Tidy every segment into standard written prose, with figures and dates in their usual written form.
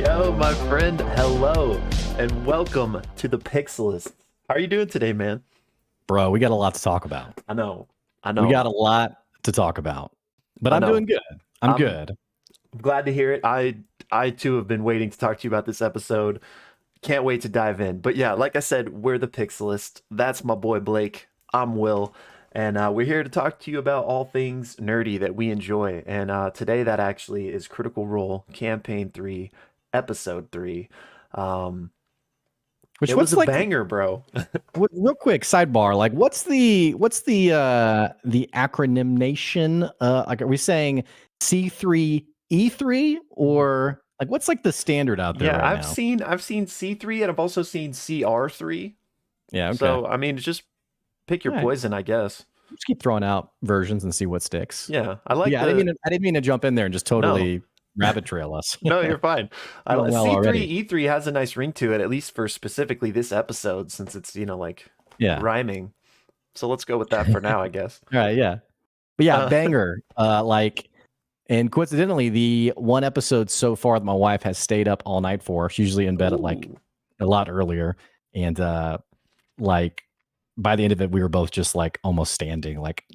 Yo, my friend, hello, and welcome to the Pixelists. How are you doing today, man? Bro, we got a lot to talk about. I know. We got a lot to talk about. But I I'm know. doing good. I'm good. I'm glad to hear it. I too have been waiting to talk to you about this episode. Can't wait to dive in. But yeah, like I said, we're the Pixelists. That's my boy Blake. I'm Will. And we're here to talk to you about all things nerdy that we enjoy. And today that actually is Critical Role Campaign 3, Episode 3. It was a banger, bro. Real quick sidebar, like what's the acronym nation? Like are we saying C3E3 or like what's like the standard out there right now? I've seen C3 and I've also seen CR3. Yeah, okay. So I mean, just pick your poison, I guess. Just keep throwing out versions and see what sticks. Yeah, I like. Yeah, I didn't mean to jump in there and just totally rabbit trail us. No, you're fine. C3E3 has a nice ring to it, at least for specifically this episode, since it's rhyming. So let's go with that for now, I guess. All right, yeah. But yeah, banger. And coincidentally, the one episode so far that my wife has stayed up all night for. She's usually in bed at like a lot earlier, and like by the end of it, we were both just like almost standing, like.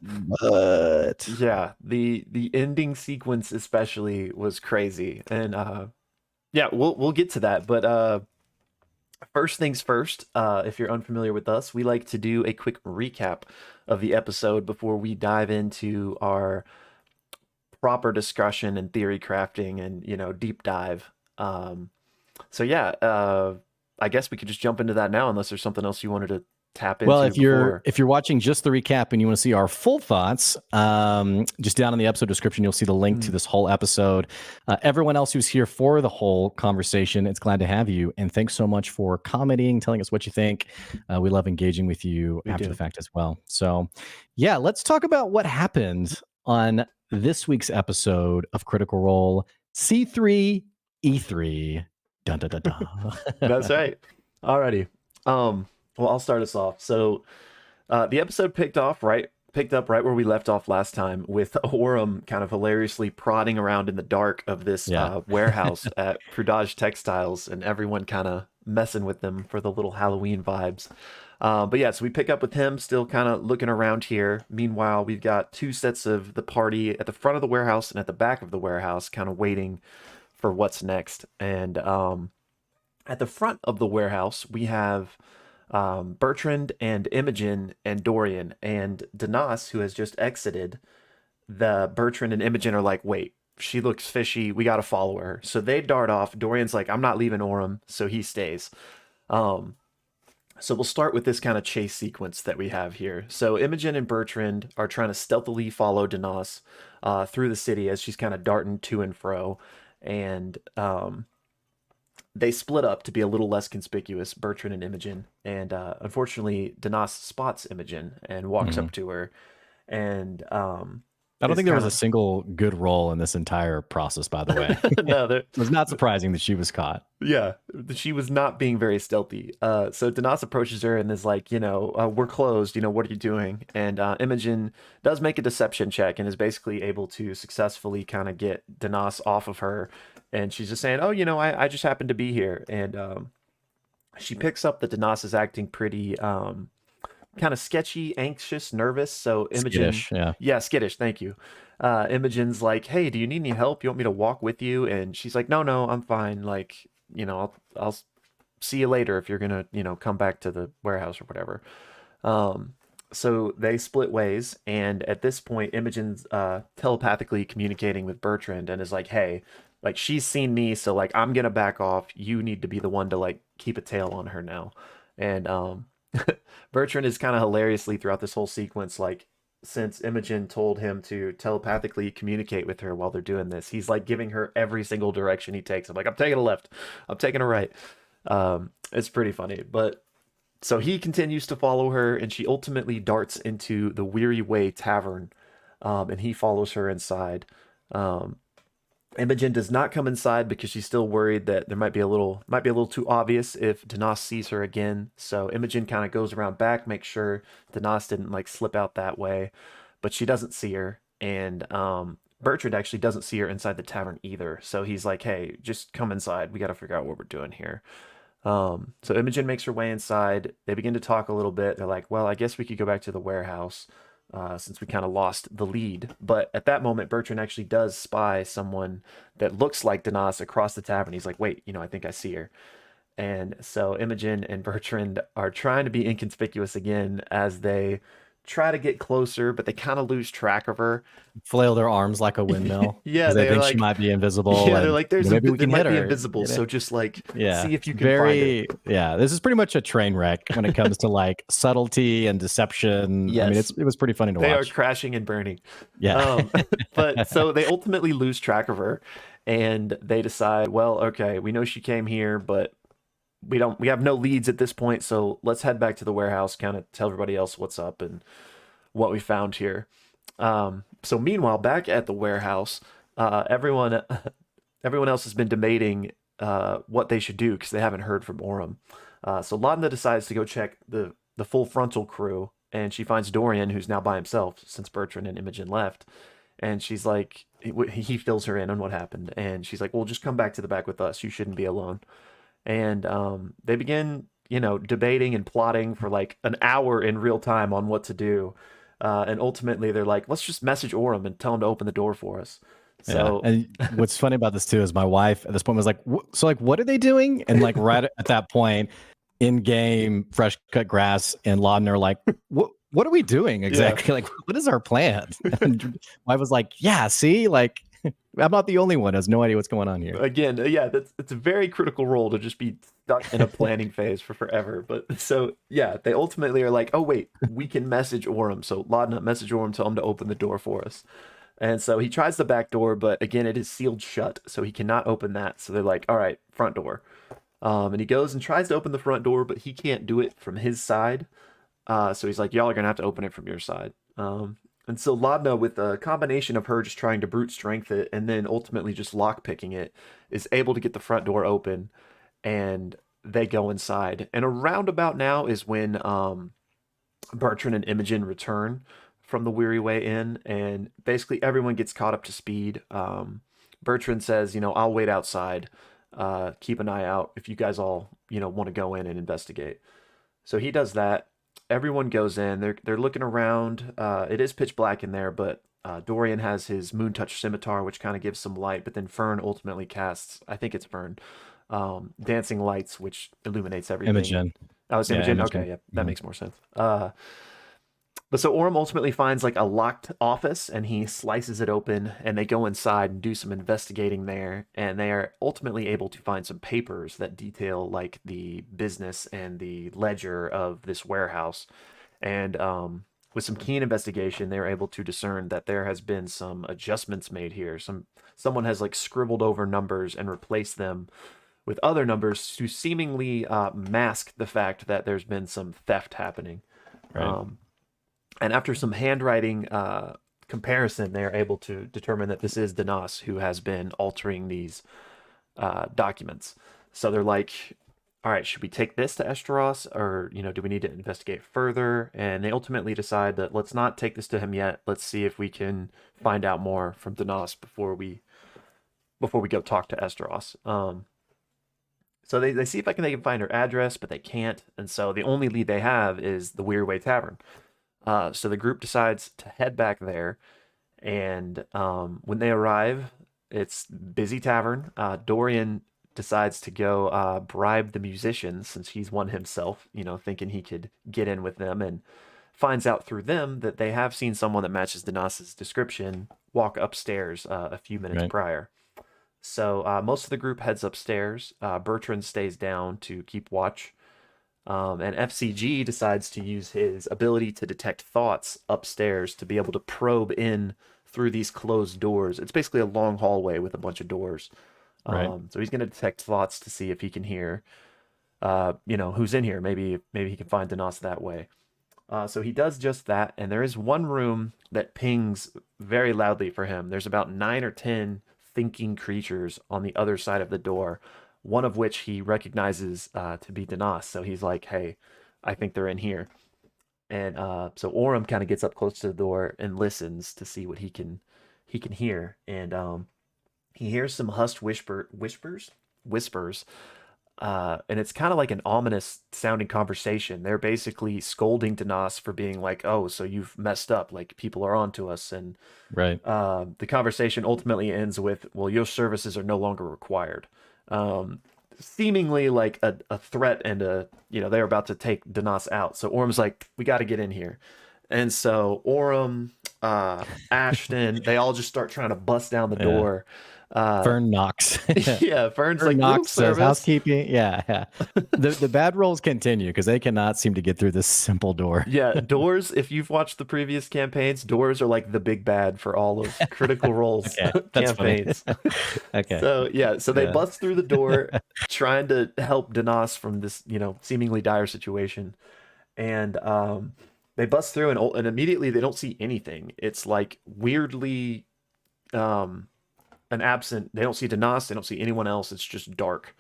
But yeah, the ending sequence especially was crazy, and yeah, we'll get to that. But first things first, if you're unfamiliar with us, we like to do a quick recap of the episode before we dive into our proper discussion and theory crafting and deep dive. So yeah, I guess we could just jump into that now, unless there's something else you wanted to tap into. Well, if you're watching just the recap and you want to see our full thoughts, just down in the episode description, you'll see the link to this whole episode. Everyone else who's here for the whole conversation, it's glad to have you. And thanks so much for commenting, telling us what you think. We love engaging with you after the fact as well. So yeah, let's talk about what happened on this week's episode of Critical Role C3E3. Dun, dun, dun, dun. That's right. Alrighty. Well, I'll start us off. So, the episode picked up right where we left off last time, with Orem kind of hilariously prodding around in the dark of this warehouse at Prudage Textiles, and everyone kind of messing with them for the little Halloween vibes. But yeah, so we pick up with him still kind of looking around here. Meanwhile, we've got two sets of the party at the front of the warehouse and at the back of the warehouse, kind of waiting for what's next. And at the front of the warehouse, we have Bertrand and Imogen and Dorian and Danas, who has just exited. The Bertrand and Imogen are like, wait, she looks fishy, we gotta follow her. So they dart off. Dorian's like, I'm not leaving Orem, so he stays. So we'll start with this kind of chase sequence that we have here. So Imogen and Bertrand are trying to stealthily follow Danas through the city as she's kind of darting to and fro. And they split up to be a little less conspicuous, Bertrand and Imogen. And unfortunately, Danas spots Imogen and walks up to her. And I don't think there was a single good roll in this entire process, by the way. No, it was not surprising that she was caught. Yeah, she was not being very stealthy. So Danas approaches her and is like, we're closed. What are you doing? And Imogen does make a deception check and is basically able to successfully kind of get Danas off of her. And she's just saying, I just happened to be here. And she picks up that Danas is acting pretty kind of sketchy, anxious, nervous. So Imogen, skittish. Thank you. Imogen's like, hey, do you need any help? You want me to walk with you? And she's like, no, I'm fine. Like, I'll see you later if you're gonna, come back to the warehouse or whatever. So they split ways, and at this point, Imogen's telepathically communicating with Bertrand and is like, hey, like she's seen me, so like I'm gonna back off. You need to be the one to like keep a tail on her now. And Bertrand is kind of hilariously throughout this whole sequence, like, since Imogen told him to telepathically communicate with her while they're doing this, he's like giving her every single direction he takes. I'm like, I'm taking a left, I'm taking a right. It's pretty funny. But so he continues to follow her, and she ultimately darts into the Weary Way Tavern, and he follows her inside. Imogen does not come inside because she's still worried that there might be a little too obvious if Danas sees her again. So Imogen kind of goes around back, makes sure Danas didn't like slip out that way, but she doesn't see her. And Bertrand actually doesn't see her inside the tavern either. So he's like, hey, just come inside. We got to figure out what we're doing here. So Imogen makes her way inside. They begin to talk a little bit. They're like, well, I guess we could go back to the warehouse since we kind of lost the lead. But at that moment, Bertrand actually does spy someone that looks like Danas across the tavern. He's like, wait, I think I see her. And so Imogen and Bertrand are trying to be inconspicuous again as they try to get closer, but they kind of lose track of her. Flail their arms like a windmill Yeah, because they they're think she like, might be invisible, yeah, they're and like, maybe we they can hit might be her. invisible, so just like Yeah, see if you it's can find her. yeah. This is pretty much a train wreck when it comes to like subtlety and deception. I mean, Yes, it was pretty funny to they are watch. crashing and burning. Yeah, But so they ultimately lose track of her, and they decide, well, okay, we know she came here, but we have no leads at this point, so let's head back to the warehouse, kind of tell everybody else what's up and what we found here. So meanwhile, back at the warehouse, everyone everyone else has been debating what they should do because they haven't heard from Orem. So Laudna decides to go check the full frontal crew, and she finds Dorian, who's now by himself since Bertrand and Imogen left. And she's like, he fills her in on what happened, and she's like, "Well, just come back to the back with us. You shouldn't be alone." And they begin, debating and plotting for like an hour in real time on what to do. And ultimately, they're like, let's just message Orem and tell him to open the door for us. yeah. So, And what's funny about this too is my wife at this point was like, "So like, what are they doing?" And like right at that point, in game, fresh cut grass and Laudna are like, What are we doing exactly? Like, what is our plan?" And I was like, "Yeah, see, like, I'm not the only one who has no idea what's going on here." again, yeah, it's a very critical role to just be stuck in a planning phase for forever. But so, yeah, they ultimately are like, oh, wait, we can message Orem. So, Laudna, message Orem, tell him to open the door for us. And so he tries the back door, but again, it is sealed shut, so he cannot open that. So they're like, all right, front door. And he goes and tries to open the front door, but he can't do it from his side. So he's like, y'all are gonna have to open it from your side. And so Laudna, with a combination of her just trying to brute strength it and then ultimately just lock picking it, is able to get the front door open, and they go inside. And around about now is when Bertrand and Imogen return from the Weary Way Inn, and basically everyone gets caught up to speed. Bertrand says, I'll wait outside. Keep an eye out if you guys all, want to go in and investigate. So he does that. Everyone goes in. They're looking around. It is pitch black in there, but Dorian has his moon touch scimitar, which kind of gives some light. But then Fern ultimately casts, I think it's Fern, dancing lights, which illuminates everything. Imogen. Oh, it's Imogen. Okay, yeah, that makes more sense. But so Orem ultimately finds like a locked office, and he slices it open, and they go inside and do some investigating there, and they are ultimately able to find some papers that detail like the business and the ledger of this warehouse. And with some keen investigation, they are able to discern that there has been some adjustments made here. Someone has like scribbled over numbers and replaced them with other numbers to seemingly mask the fact that there's been some theft happening. Right. And after some handwriting comparison, they are able to determine that this is Danas who has been altering these documents. So they're like, all right, should we take this to Esteros, or do we need to investigate further? And they ultimately decide that let's not take this to him yet. Let's see if we can find out more from Danas before we go talk to Esteros. So they see if they can find her address, but they can't. And so the only lead they have is the Weird Way Tavern. So the group decides to head back there, and when they arrive, it's busy tavern. Dorian decides to go bribe the musicians since he's one himself, thinking he could get in with them, and finds out through them that they have seen someone that matches Danas's description walk upstairs a few minutes prior. So most of the group heads upstairs. Bertrand stays down to keep watch. And F.C.G decides to use his ability to detect thoughts upstairs to be able to probe in through these closed doors. It's basically a long hallway with a bunch of doors. Right. So he's going to detect thoughts to see if he can hear, who's in here. Maybe he can find Danas that way. So he does just that, and there is one room that pings very loudly for him. There's about 9 or 10 thinking creatures on the other side of the door, one of which he recognizes to be Danas. So he's like, hey, I think they're in here. And so Orem kind of gets up close to the door and listens to see what he can he can hear, and he hears some hushed whispers, and it's kind of like an ominous sounding conversation. They're basically scolding Danas for being like, "Oh, so you've messed up. Like people are onto us." And Right. the conversation ultimately ends with, "Well, your services are no longer required." Um, Seemingly like a threat, and they're about to take Danas out. So Orm's like, "We got to get in here." And so Orm, Ashton, they all just start trying to bust down the Yeah. door. Uh, Fern knocks. yeah, Fern's Fern like, "Room knocks, says service." housekeeping. Yeah, yeah. The bad rolls continue because they cannot seem to get through this simple door. Yeah, doors, if you've watched the previous campaigns, doors are like the big bad for all of Critical Role's Okay, that's funny. campaigns. Okay. So, yeah, so they Yeah. bust through the door trying to help Danas from this, seemingly dire situation. And they bust through, and immediately they don't see anything. It's like weirdly um an absent. They don't see Danas, they don't see anyone else. It's just dark.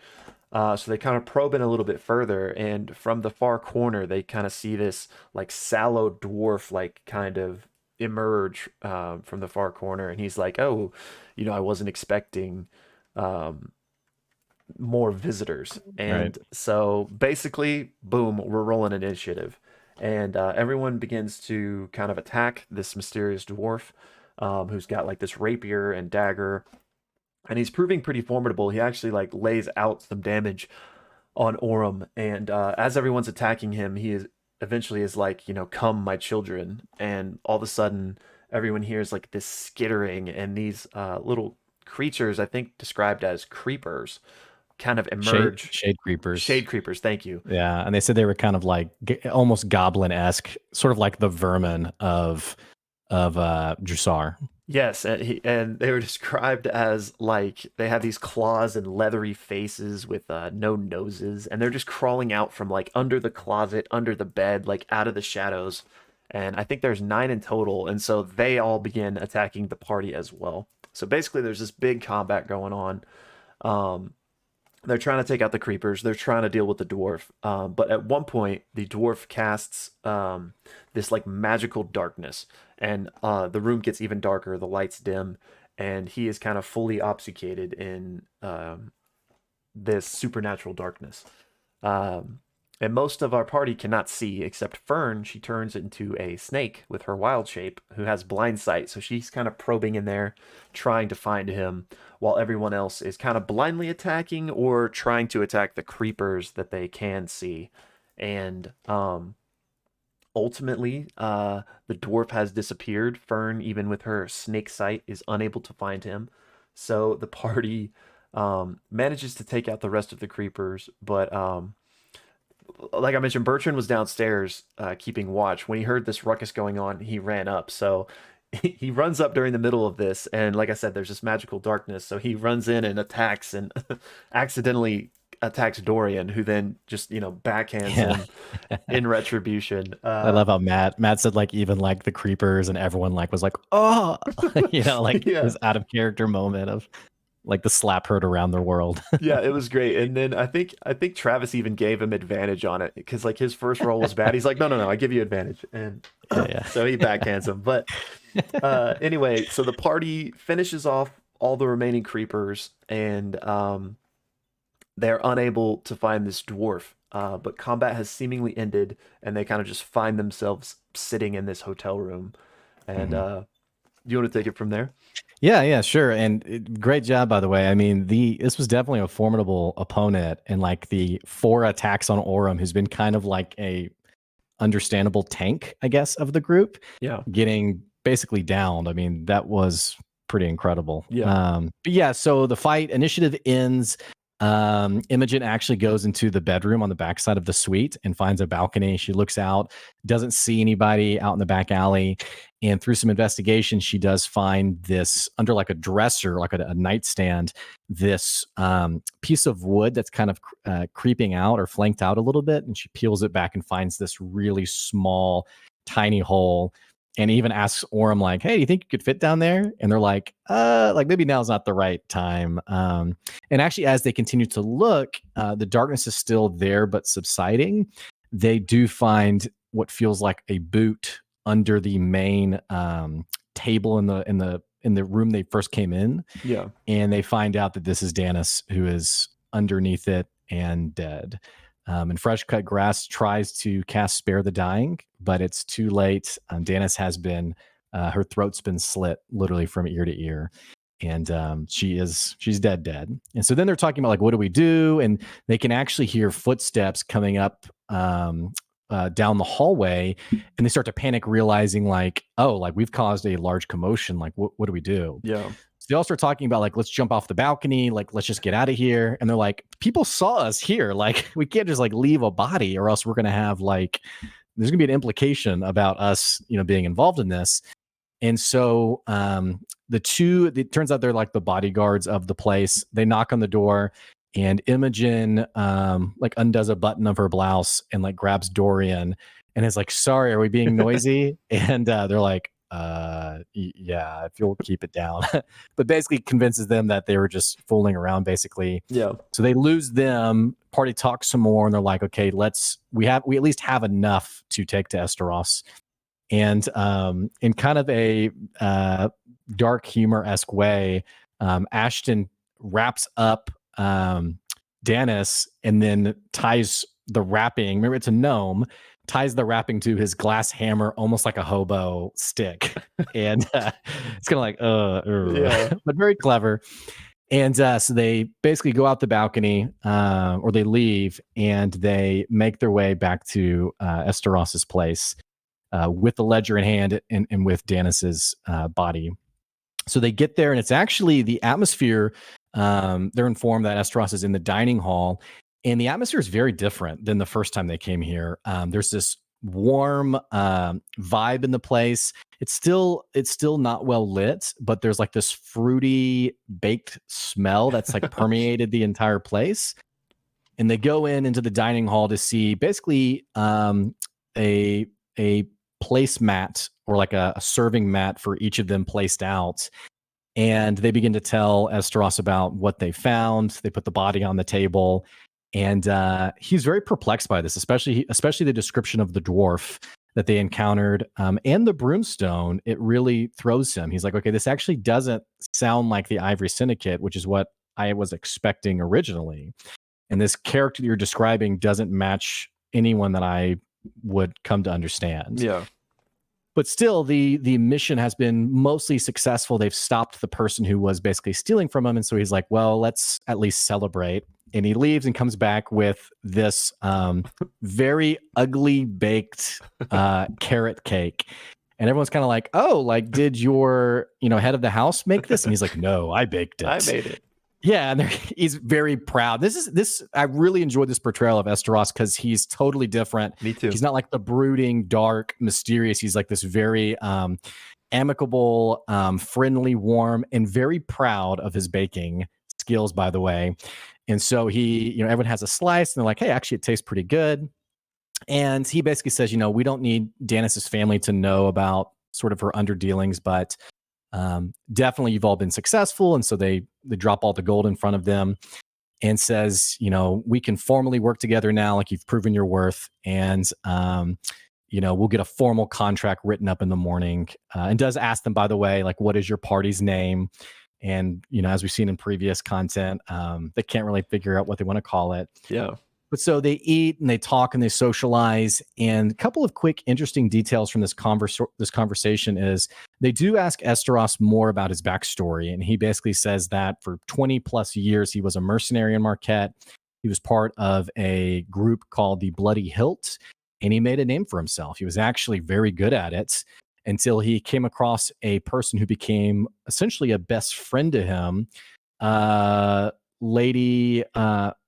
So they kind of probe in a little bit further, and from the far corner, they kind of see this like sallow dwarf, like kind of emerge from the far corner, and he's like, "Oh, I wasn't expecting um, more visitors." Right. And so basically, boom, we're rolling initiative, and everyone begins to kind of attack this mysterious dwarf, who's got like this rapier and dagger, and he's proving pretty formidable. He actually like lays out some damage on Orem, and as everyone's attacking him, he is eventually is like, "Come, my children," and all of a sudden, everyone hears like this skittering, and these little creatures, I think described as creepers, kind of emerge. Shade creepers. Shade creepers, thank you. Yeah, and they said they were kind of like almost goblin-esque, sort of like the vermin of Drusar. Yes, and they were described as like they have these claws and leathery faces with no noses, and they're just crawling out from like under the closet, under the bed, like out of the shadows. And I think there's 9 in total, and so they all begin attacking the party as well. So basically, there's this big combat going on. Um, they're trying to take out the creepers. They're trying to deal with the dwarf. But at one point, the dwarf casts this like magical darkness, and the room gets even darker. The lights dim, and he is kind of fully obfuscated in this supernatural darkness. Um, and most of our party cannot see except Fern. She turns into a snake with her wild shape, who has blind sight. So she's kind of probing in there, trying to find him, while everyone else is kind of blindly attacking or trying to attack the creepers that they can see. And ultimately, the dwarf has disappeared. Fern, even with her snake sight, is unable to find him. So the party manages to take out the rest of the creepers, but like I mentioned, Bertrand was downstairs keeping watch. When he heard this ruckus going on, he ran up. So he runs up during the middle of this, and like I said, there's this magical darkness. So he runs in and attacks, and accidentally attacks Dorian, who then just backhands him in retribution. I love how Matt said like even like the creepers and everyone like was like, oh, like Yeah. this out of character moment of like the slap heard around their world. Yeah, it was great. And then I think Travis even gave him advantage on it, because like his first roll was bad. He's like, no, I give you advantage. And Yeah. so he backhands him. But anyway, so the party finishes off all the remaining creepers, and they're unable to find this dwarf. But combat has seemingly ended, and they kind of just find themselves sitting in this hotel room. And do you want to take it from there? Yeah, sure. And great job, by the way. I mean, this was definitely a formidable opponent, and like the 4 attacks on Orem, who's been kind of like a understandable tank, I guess, of the group, Yeah. getting basically downed. I mean, that was pretty incredible. Yeah. But yeah, so the fight initiative ends. Imogen actually goes into the bedroom on the backside of the suite and finds a balcony. She looks out, doesn't see anybody out in the back alley. And through some investigation, she does find this under like a dresser, like a nightstand, this piece of wood that's kind of creeping out or flanked out a little bit. And she peels it back and finds this really small, tiny hole, and even asks Orem like, hey, do you think you could fit down there? And they're like maybe now's not the right time. And actually, as they continue to look, the darkness is still there, but subsiding. They do find what feels like a boot under the main table in in the room they first came in. Yeah. And they find out that this is Danis, who is underneath it and dead. And Fresh Cut Grass tries to cast Spare the Dying, but it's too late. Danis has been, her throat's been slit literally from ear to ear. And she's dead. And so then they're talking about like, what do we do? And they can actually hear footsteps coming up down the hallway, and they start to panic, realizing like, oh, like we've caused a large commotion. Like, what do we do? Yeah. So they all start talking about like, let's jump off the balcony. Like, let's just get out of here. And they're like, people saw us here. Like, we can't just like leave a body, or else we're going to have like, there's going to be an implication about us, being involved in this. And so it turns out they're like the bodyguards of the place. They knock on the door, and Imogen like undoes a button of her blouse and like grabs Dorian and is like, sorry, are we being noisy? And they're like, yeah, if you'll keep it down. But basically convinces them that they were just fooling around, basically. Yeah. So they lose them. Party talks some more, and they're like, okay, we at least have enough to take to Esteros. And in kind of a dark humor-esque way, Ashton wraps up Danis and then ties the wrapping. Remember, it's a gnome. Ties the wrapping to his glass hammer, almost like a hobo stick. And it's kind of like, but very clever. And so they basically go out the balcony, or they leave, and they make their way back to Esteros's place. With the ledger in hand and with Danis's body. So they get there, and it's actually the atmosphere. They're informed that Esteros is in the dining hall, and the atmosphere is very different than the first time they came here. There's this warm vibe in the place. It's still not well lit, but there's like this fruity baked smell that's like permeated the entire place. And they go into the dining hall to see basically a placemat, or like a serving mat for each of them placed out. And they begin to tell Esteros about what they found. They put the body on the table, and he's very perplexed by this, especially the description of the dwarf that they encountered, and the broomstone. It really throws him. He's like, okay, this actually doesn't sound like the Ivory Syndicate, which is what I was expecting originally. And this character that you're describing doesn't match anyone that I would come to understand. Yeah. But still, the mission has been mostly successful. They've stopped the person who was basically stealing from him. And so he's like, well, let's at least celebrate. And he leaves and comes back with this very ugly baked carrot cake. And everyone's kind of like, oh, like, did your head of the house make this? And he's like, no, I baked it. I made it. Yeah, and he's very proud. I really enjoyed this portrayal of Esteros because he's totally different. Me too. He's not like the brooding, dark, mysterious. He's like this very amicable, friendly, warm, and very proud of his baking skills, by the way. And so he, everyone has a slice, and they're like, hey, actually, it tastes pretty good. And he basically says, we don't need Danis's family to know about sort of her underdealings, but definitely you've all been successful. And so they drop all the gold in front of them and says, we can formally work together now, like you've proven your worth. And, we'll get a formal contract written up in the morning. And does ask them, by the way, like, what is your party's name? And, as we've seen in previous content, they can't really figure out what they want to call it. Yeah. But so they eat and they talk and they socialize. And a couple of quick, interesting details from this conversation is they do ask Esteros more about his backstory. And he basically says that for 20 plus years, he was a mercenary in Marquette. He was part of a group called the Bloody Hilt, and he made a name for himself. He was actually very good at it until he came across a person who became essentially a best friend to him, Lady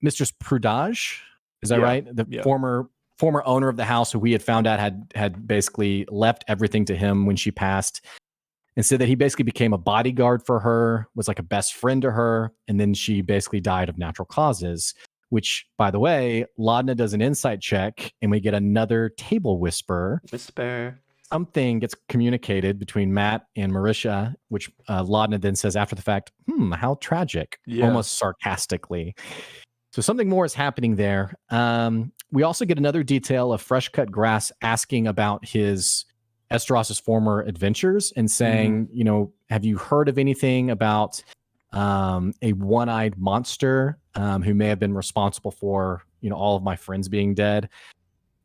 Mistress Prudage. Is that right? The former owner of the house, who we had found out had basically left everything to him when she passed, and said that he basically became a bodyguard for her, was like a best friend to her, and then she basically died of natural causes. Which, by the way, Laudna does an insight check, and we get another table whisper. Something gets communicated between Matt and Marisha, which Laudna then says after the fact, how tragic, almost sarcastically. So something more is happening there. We also get another detail of Fresh Cut Grass asking about his Estros's former adventures and saying, you know, have you heard of anything about a one-eyed monster who may have been responsible for, you know, all of my friends being dead?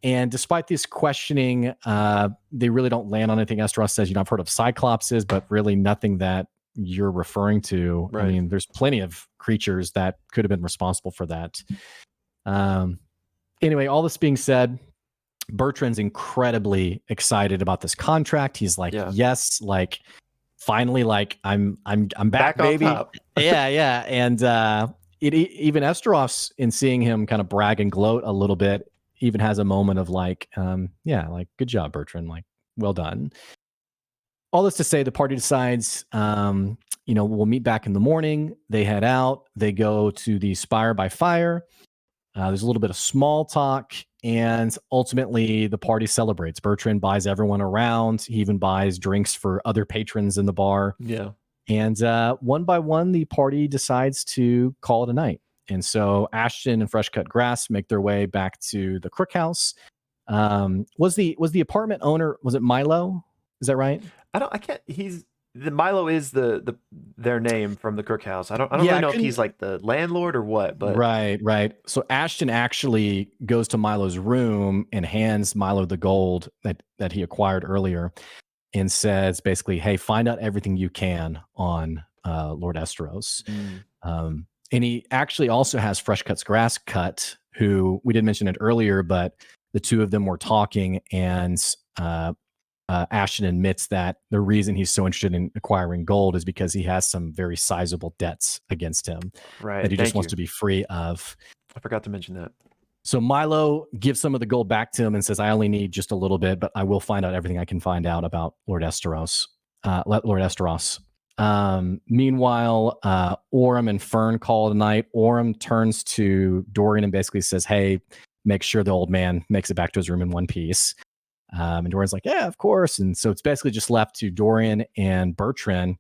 And despite this questioning, they really don't land on anything. Estros says, you know, I've heard of Cyclopses, but really nothing that you're referring to. Right. I mean, there's plenty of creatures that could have been responsible for that. Anyway, all this being said, Bertrand's incredibly excited about this contract. He's like, yes, like finally, like I'm back, baby. On top. yeah. And even Esteros, in seeing him kind of brag and gloat a little bit, even has a moment of like, like, good job, Bertrand. Like, well done. All this to say, the party decides, you know, we'll meet back in the morning. They head out. They go to the Spire by Fire. There's a little bit of small talk, and ultimately the party celebrates. Bertrand buys everyone around. He even buys drinks for other patrons in the bar. Yeah. And one by one, the party decides to call it a night. And so Ashton and Fresh Cut Grass make their way back to the Crook House. Was the apartment owner, was it Milo? Is that right? Milo is their name from the Crook House. I don't really know if he's like the landlord or what, but right. So Ashton actually goes to Milo's room and hands Milo the gold that he acquired earlier, and says basically, "Hey, find out everything you can on Lord Esteros." And he actually also has Fresh Cuts Grass cut, who we didn't mention it earlier, but the two of them were talking, and Ashton admits that the reason he's so interested in acquiring gold is because he has some very sizable debts against him that he just wants to be free of. I forgot to mention that. So Milo gives some of the gold back to him and says, I only need just a little bit, but I will find out everything I can find out about Lord Esteros. Meanwhile, Orym and Fern call it a night. Orym turns to Dorian and basically says, hey, make sure the old man makes it back to his room in one piece. And Dorian's like, yeah, of course. And so it's basically just left to Dorian and Bertrand.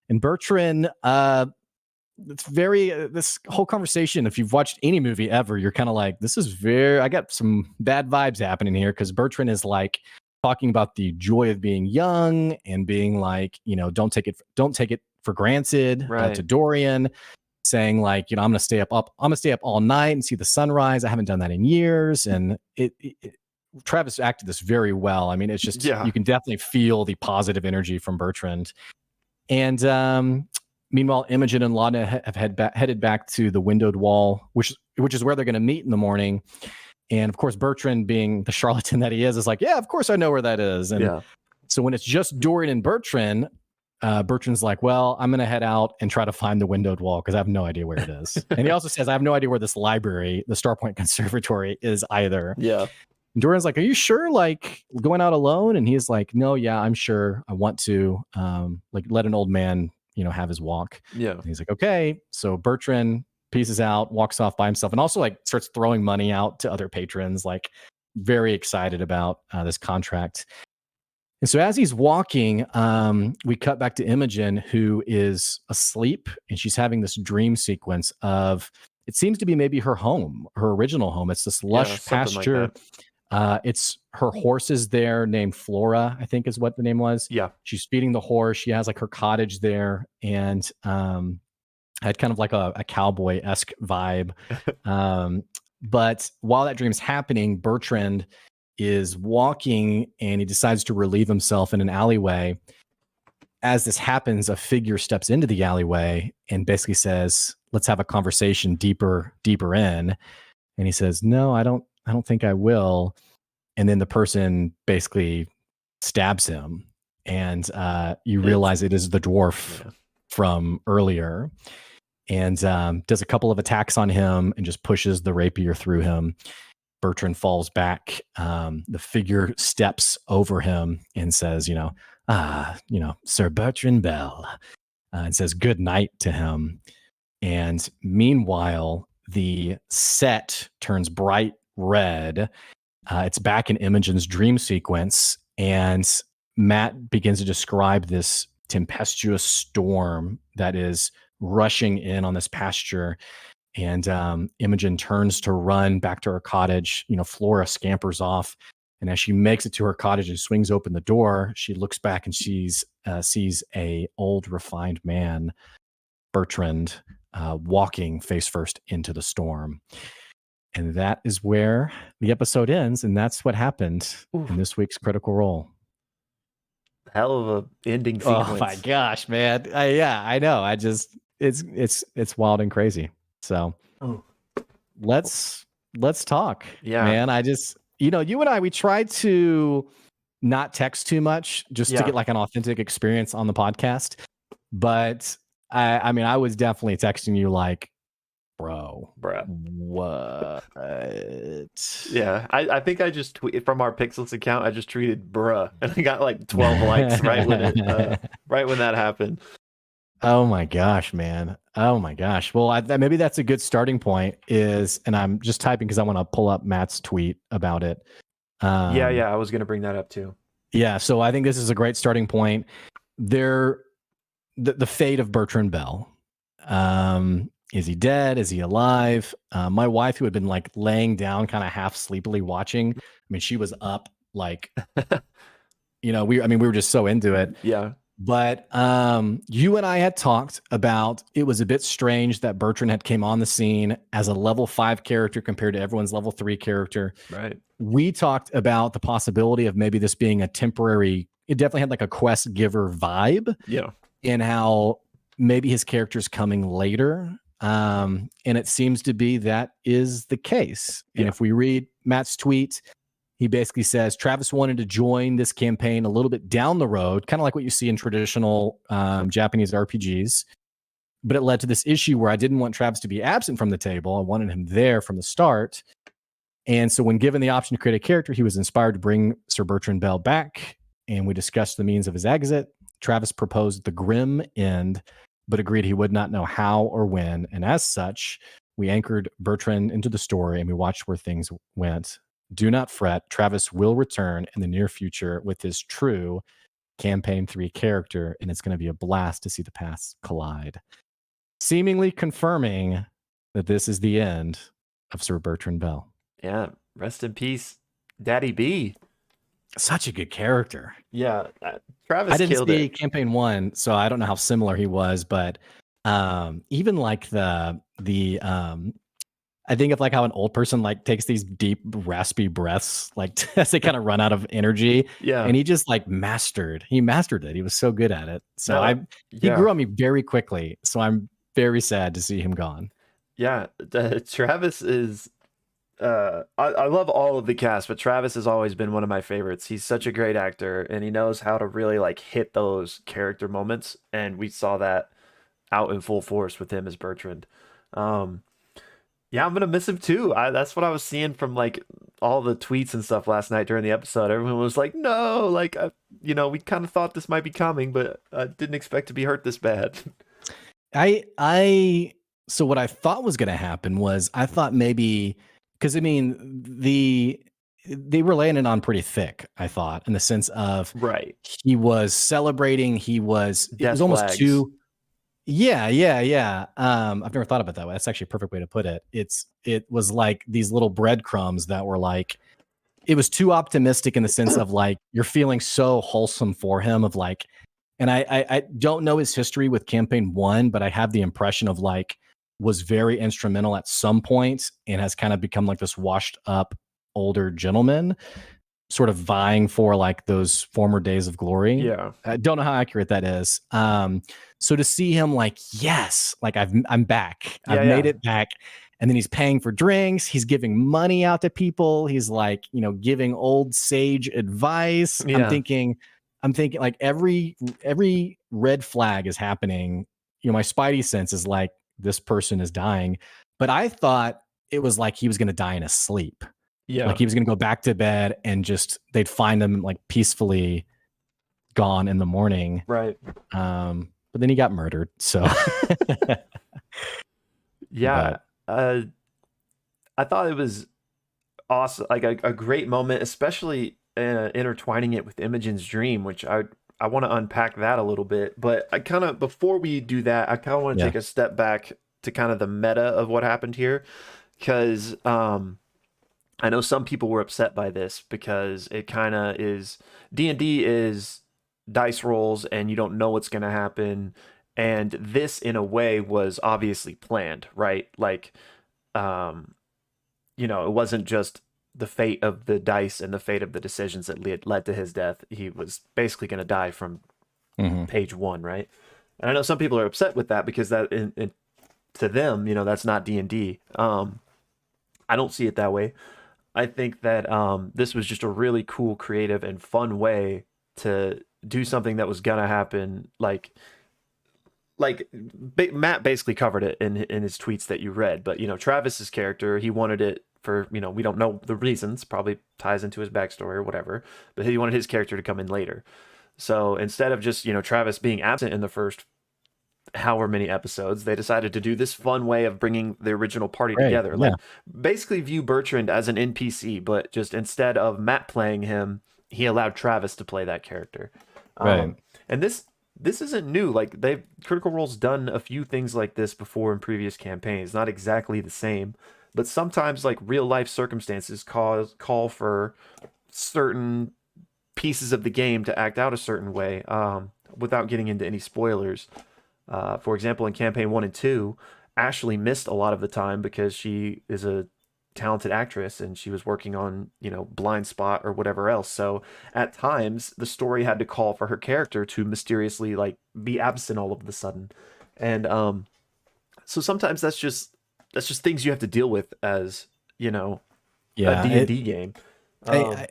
And Bertrand, it's very, this whole conversation, if you've watched any movie ever, you're kind of like, I got some bad vibes happening here, because Bertrand is like talking about the joy of being young and being like, you know, don't take it for granted, to Dorian, saying like, you know, I'm going to stay up all night and see the sunrise. I haven't done that in years. And Travis acted this very well. I mean, it's just, you can definitely feel the positive energy from Bertrand. And meanwhile, Imogen and Laudna have headed back to the windowed wall, which is where they're going to meet in the morning. And of course, Bertrand, being the charlatan that he is like, yeah, of course I know where that is. And so when it's just Dorian and Bertrand, Bertrand's like, well, I'm going to head out and try to find the windowed wall because I have no idea where it is. And he also says, I have no idea where this library, the Starpoint Conservatory, is either. Yeah. And Dorian's like, are you sure, like, going out alone? And he's like, no, yeah, I'm sure. I want to like let an old man, you know, have his walk. Yeah. And he's like, okay. So Bertrand pieces out, walks off by himself, and also like starts throwing money out to other patrons, like very excited about this contract. And so as he's walking, we cut back to Imogen, who is asleep, and she's having this dream sequence of, it seems to be maybe her home, her original home. It's this lush pasture. Like it's her horses there named Flora, I think is what the name was. Yeah. She's feeding the horse. She has like her cottage there, and had kind of like a cowboy-esque vibe. But while that dream's happening, Bertrand is walking and he decides to relieve himself in an alleyway. As this happens, a figure steps into the alleyway and basically says, let's have a conversation deeper in. And he says, no, I don't think I will. And then the person basically stabs him, and you realize it is the dwarf from earlier, and does a couple of attacks on him and just pushes the rapier through him. Bertrand falls back. The figure steps over him and says, Sir Bertrand Bell, and says good night to him. And meanwhile, the set turns bright red. It's back in Imogen's dream sequence, and Matt begins to describe this tempestuous storm that is rushing in on this pasture. And Imogen turns to run back to her cottage. You know, Flora scampers off, And as she makes it to her cottage and swings open the door, she looks back and sees a old refined man, Bertrand, walking face first into the storm. And that is where the episode ends, and that's what happened in this week's Critical Role. Hell of a ending sequence. Oh my gosh, man! Yeah, I know. It's wild and crazy. So let's talk, man. I just you and I, we tried to not text too much just to get like an authentic experience on the podcast. But I mean, I was definitely texting you like, bruh, what? Yeah, I think I just tweeted from our Pixelists account. I just tweeted bruh, and I got like 12 likes right when that happened. Oh my gosh, man. Oh my gosh. Well, maybe that's a good starting point and I'm just typing because I want to pull up Matt's tweet about it. Yeah, I was going to bring that up too. Yeah, so I think this is a great starting point. The fate of Bertrand Bell. Is he dead? Is he alive? My wife, who had been like laying down kind of half sleepily watching, I mean, she was up like, we were just so into it. Yeah. But you and I had talked about it was a bit strange that Bertrand had came on the scene as a level 5 character compared to everyone's level 3 character. Right. We talked about the possibility of maybe this being a temporary, it definitely had like a quest giver vibe. Yeah. And how maybe his character's coming later. And it seems to be that is the case. And if we read Matt's tweet, he basically says Travis wanted to join this campaign a little bit down the road, kind of like what you see in traditional Japanese RPGs. But it led to this issue where I didn't want Travis to be absent from the table. I wanted him there from the start. And so when given the option to create a character, he was inspired to bring Sir Bertrand Bell back. And we discussed the means of his exit. Travis proposed the grim end, but agreed he would not know how or when. And as such, we anchored Bertrand into the story and we watched where things went. Do not fret. Travis will return in the near future with his true Campaign 3 character, and it's going to be a blast to see the paths collide. Seemingly confirming that this is the end of Sir Bertrand Bell. Yeah. Rest in peace, Daddy B. Such a good character. Yeah, Travis. I didn't killed see it. Campaign 1, so I don't know how similar he was, but even like the I think of like how an old person like takes these deep raspy breaths like as they kind of run out of energy. Yeah. And he just like mastered it. He was so good at it. So he grew on me very quickly. So I'm very sad to see him gone. Yeah, Travis is I love all of the cast, but Travis has always been one of my favorites. He's such a great actor, and he knows how to really like hit those character moments, and we saw that out in full force with him as Bertrand. Yeah, I'm gonna miss him too. That's what I was seeing from like all the tweets and stuff last night during the episode. Everyone was like, "No, like we kind of thought this might be coming, but I didn't expect to be hurt this bad." So what I thought was going to happen was I thought maybe because I mean they were laying it on pretty thick. I thought in the sense of he was celebrating. It was almost flags. too. Yeah. I've never thought about it that way. That's actually a perfect way to put it. It was like these little breadcrumbs that were like, it was too optimistic in the sense of like, you're feeling so wholesome for him of like, and I don't know his history with Campaign 1, but I have the impression of like, was very instrumental at some point and has kind of become like this washed up older gentleman sort of vying for like those former days of glory. Yeah. I don't know how accurate that is. So to see him like, yes, like I'm back. I've made it back. And then he's paying for drinks. He's giving money out to people. He's like, giving old sage advice. Yeah. I'm thinking like every red flag is happening. My spidey sense is like, this person is dying. But I thought it was like he was going to die in his sleep. Yeah. Like he was going to go back to bed and just they'd find him like peacefully gone in the morning. Right. But then he got murdered. So yeah. I thought it was awesome. Like a great moment, especially intertwining it with Imogen's dream, which I want to unpack that a little bit. But I kind of, before we do that, I kind of want to take a step back to kind of the meta of what happened here. Because I know some people were upset by this because it kind of is D&D is dice rolls and you don't know what's going to happen, and this in a way was obviously planned, right? Like um it wasn't just the fate of the dice and the fate of the decisions that led to his death. He was basically going to die from Hmm. page 1, right? And I know some people are upset with that because that to them, that's not D&D. I don't see it that way. I think that this was just a really cool, creative, and fun way to do something that was gonna happen. Matt basically covered it in his tweets that you read, but Travis's character, he wanted it for we don't know the reasons, probably ties into his backstory or whatever, but he wanted his character to come in later. So instead of just Travis being absent in the first however many episodes, they decided to do this fun way of bringing the original party Right. together. Yeah. Like basically view Bertrand as an NPC, but just instead of Matt playing him, he allowed Travis to play that character. Right. And this isn't new. Like they've Critical Role's done a few things like this before in previous campaigns. Not exactly the same, but sometimes like real life circumstances call for certain pieces of the game to act out a certain way. Without getting into any spoilers. For example, in campaign 1 and 2, Ashley missed a lot of the time because she is a talented actress and she was working on, Blind Spot or whatever else. So at times the story had to call for her character to mysteriously like be absent all of a sudden. And so sometimes that's just things you have to deal with as, a Yeah. D&D game. I,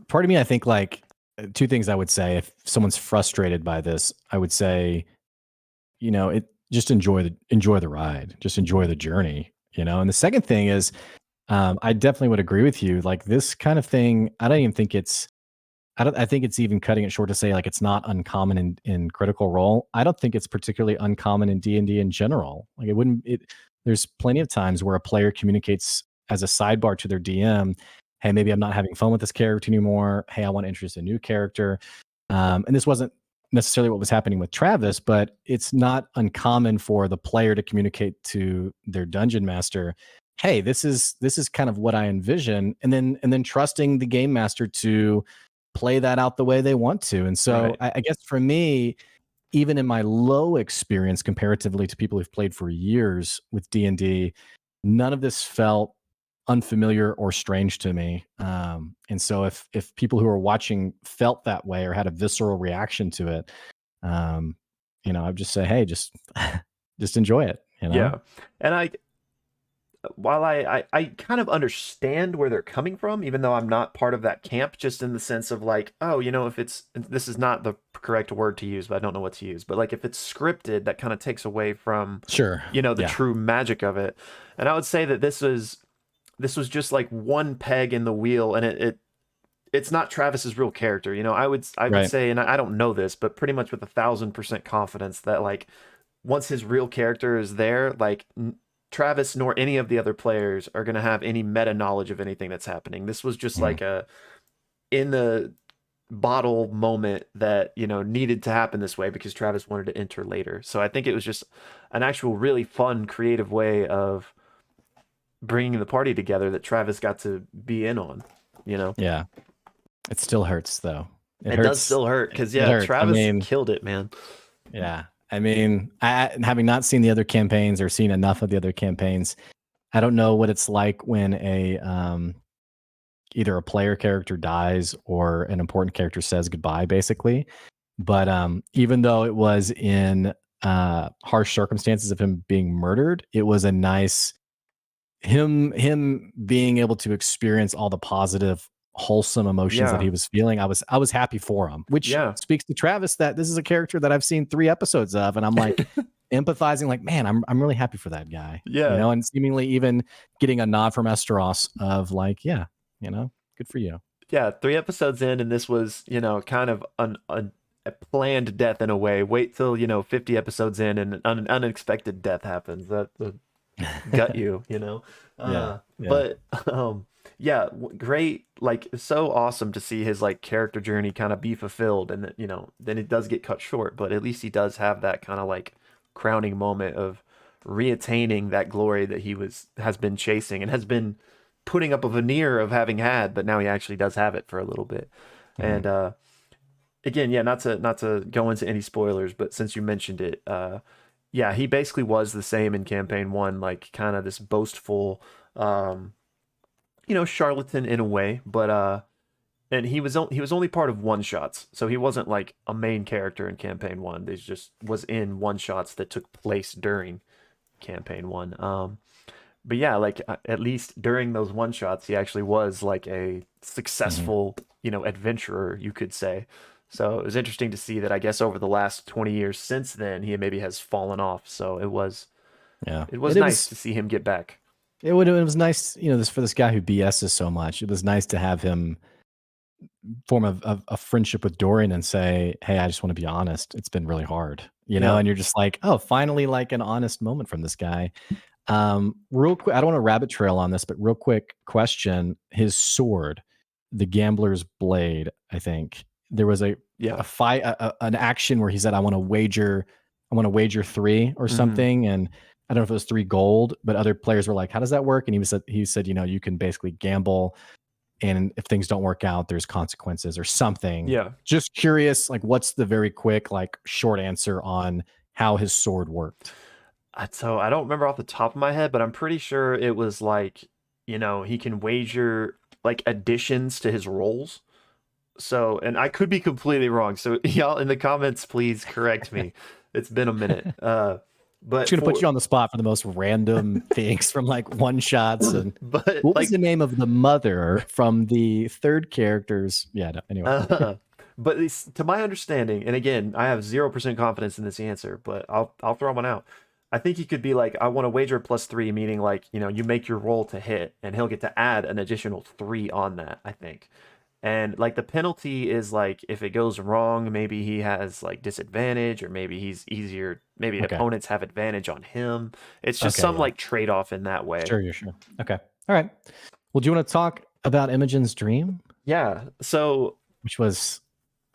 part of me, I think like two things I would say if someone's frustrated by this, I would say, it just enjoy the ride, just enjoy the journey, And the second thing is, I definitely would agree with you. Like this kind of thing, I think it's even cutting it short to say like it's not uncommon in Critical Role. I don't think it's particularly uncommon in D&D in general. Like there's plenty of times where a player communicates as a sidebar to their DM, hey, maybe I'm not having fun with this character anymore. Hey, I want to introduce a new character. And this wasn't necessarily what was happening with Travis, but it's not uncommon for the player to communicate to their dungeon master, hey, this is kind of what I envision, and then trusting the game master to play that out the way they want to. And so Right. I guess for me, even in my low experience comparatively to people who've played for years with D&D, none of this felt unfamiliar or strange to me. And so if people who are watching felt that way or had a visceral reaction to it, um, I'd just say, hey, just just enjoy it. Yeah. And while I kind of understand where they're coming from, even though I'm not part of that camp, just in the sense of like, oh, if this is not the correct word to use, but I don't know what to use, but like if it's scripted, that kind of takes away from, Sure. the Yeah. true magic of it. And I would say that this was just like one peg in the wheel, and it's not Travis's real character. I would Right. say, and I don't know this, but pretty much with 1,000% confidence that like once his real character is there, like Travis nor any of the other players are going to have any meta knowledge of anything that's happening. This was just Mm. like a in the bottle moment that, needed to happen this way because Travis wanted to enter later. So I think it was just an actual really fun, creative way of bringing the party together that Travis got to be in on, Yeah. It still hurts though. It It does hurts. still hurt because, It yeah, hurts. I Travis mean, killed it, man. yeah. I mean, having not seen the other campaigns or seen enough of the other campaigns, I don't know what it's like when either a player character dies or an important character says goodbye, basically. But even though it was in harsh circumstances of him being murdered, it was a nice him being able to experience all the positive wholesome emotions that Yeah. he was feeling. I was happy for him, which Yeah. speaks to Travis that this is a character that I've seen 3 episodes of, and I'm like empathizing, like, man, I'm really happy for that guy, Yeah. and seemingly even getting a nod from Esteros of like, yeah, good for you. Yeah, 3 episodes in, and this was, kind of a planned death in a way. Wait till 50 episodes in, and an unexpected death happens. That would gut you, Yeah, yeah, But yeah, great. Like, so awesome to see his like character journey kind of be fulfilled, and then it does get cut short, but at least he does have that kind of like crowning moment of reattaining that glory that he has been chasing and has been putting up a veneer of having had, but now he actually does have it for a little bit. And again, yeah, not to go into any spoilers, but since you mentioned it, yeah, he basically was the same in campaign 1, like kind of this boastful, charlatan in a way, but and he was only part of one shots, so he wasn't like a main character in campaign 1. They just was in one shots that took place during campaign 1. But yeah, like at least during those one shots, he actually was like a successful, adventurer, you could say. So it was interesting to see that. I guess over the last 20 years since then, he maybe has fallen off. So it was nice to see him get back. It was nice, for this guy who BS's so much. It was nice to have him form a friendship with Dorian and say, "Hey, I just want to be honest. It's been really hard," Yeah. And you're just like, "Oh, finally, like an honest moment from this guy." Real quick, I don't want to rabbit trail on this, but real quick question: his sword, the Gambler's Blade. I think there was a fight, an action where he said, "I want to wager 3 or something," and I don't know if it was 3 gold, but other players were like, "How does that work?" And he said, you can basically gamble, and if things don't work out, there's consequences or something. Yeah. Just curious, like, what's the very quick, like, short answer on how his sword worked? So I don't remember off the top of my head, but I'm pretty sure it was like, he can wager like additions to his rolls. So, and I could be completely wrong. So y'all in the comments, please correct me. It's been a minute. But It's gonna put you on the spot for the most random things from like one shots. And but what was the name of the mother from the third characters? Yeah, no, anyway. But to my understanding, and again, I have 0% confidence in this answer, but I'll throw one out. I think he could be like, I want to wager +3, meaning like, you make your roll to hit, and he'll get to add an additional 3 on that, I think. And like the penalty is like if it goes wrong, maybe he has like disadvantage, or maybe he's easier. Maybe opponents have advantage on him. It's just some like trade off in that way. Sure. Okay. All right. Well, do you want to talk about Imogen's dream? Yeah. So, which was,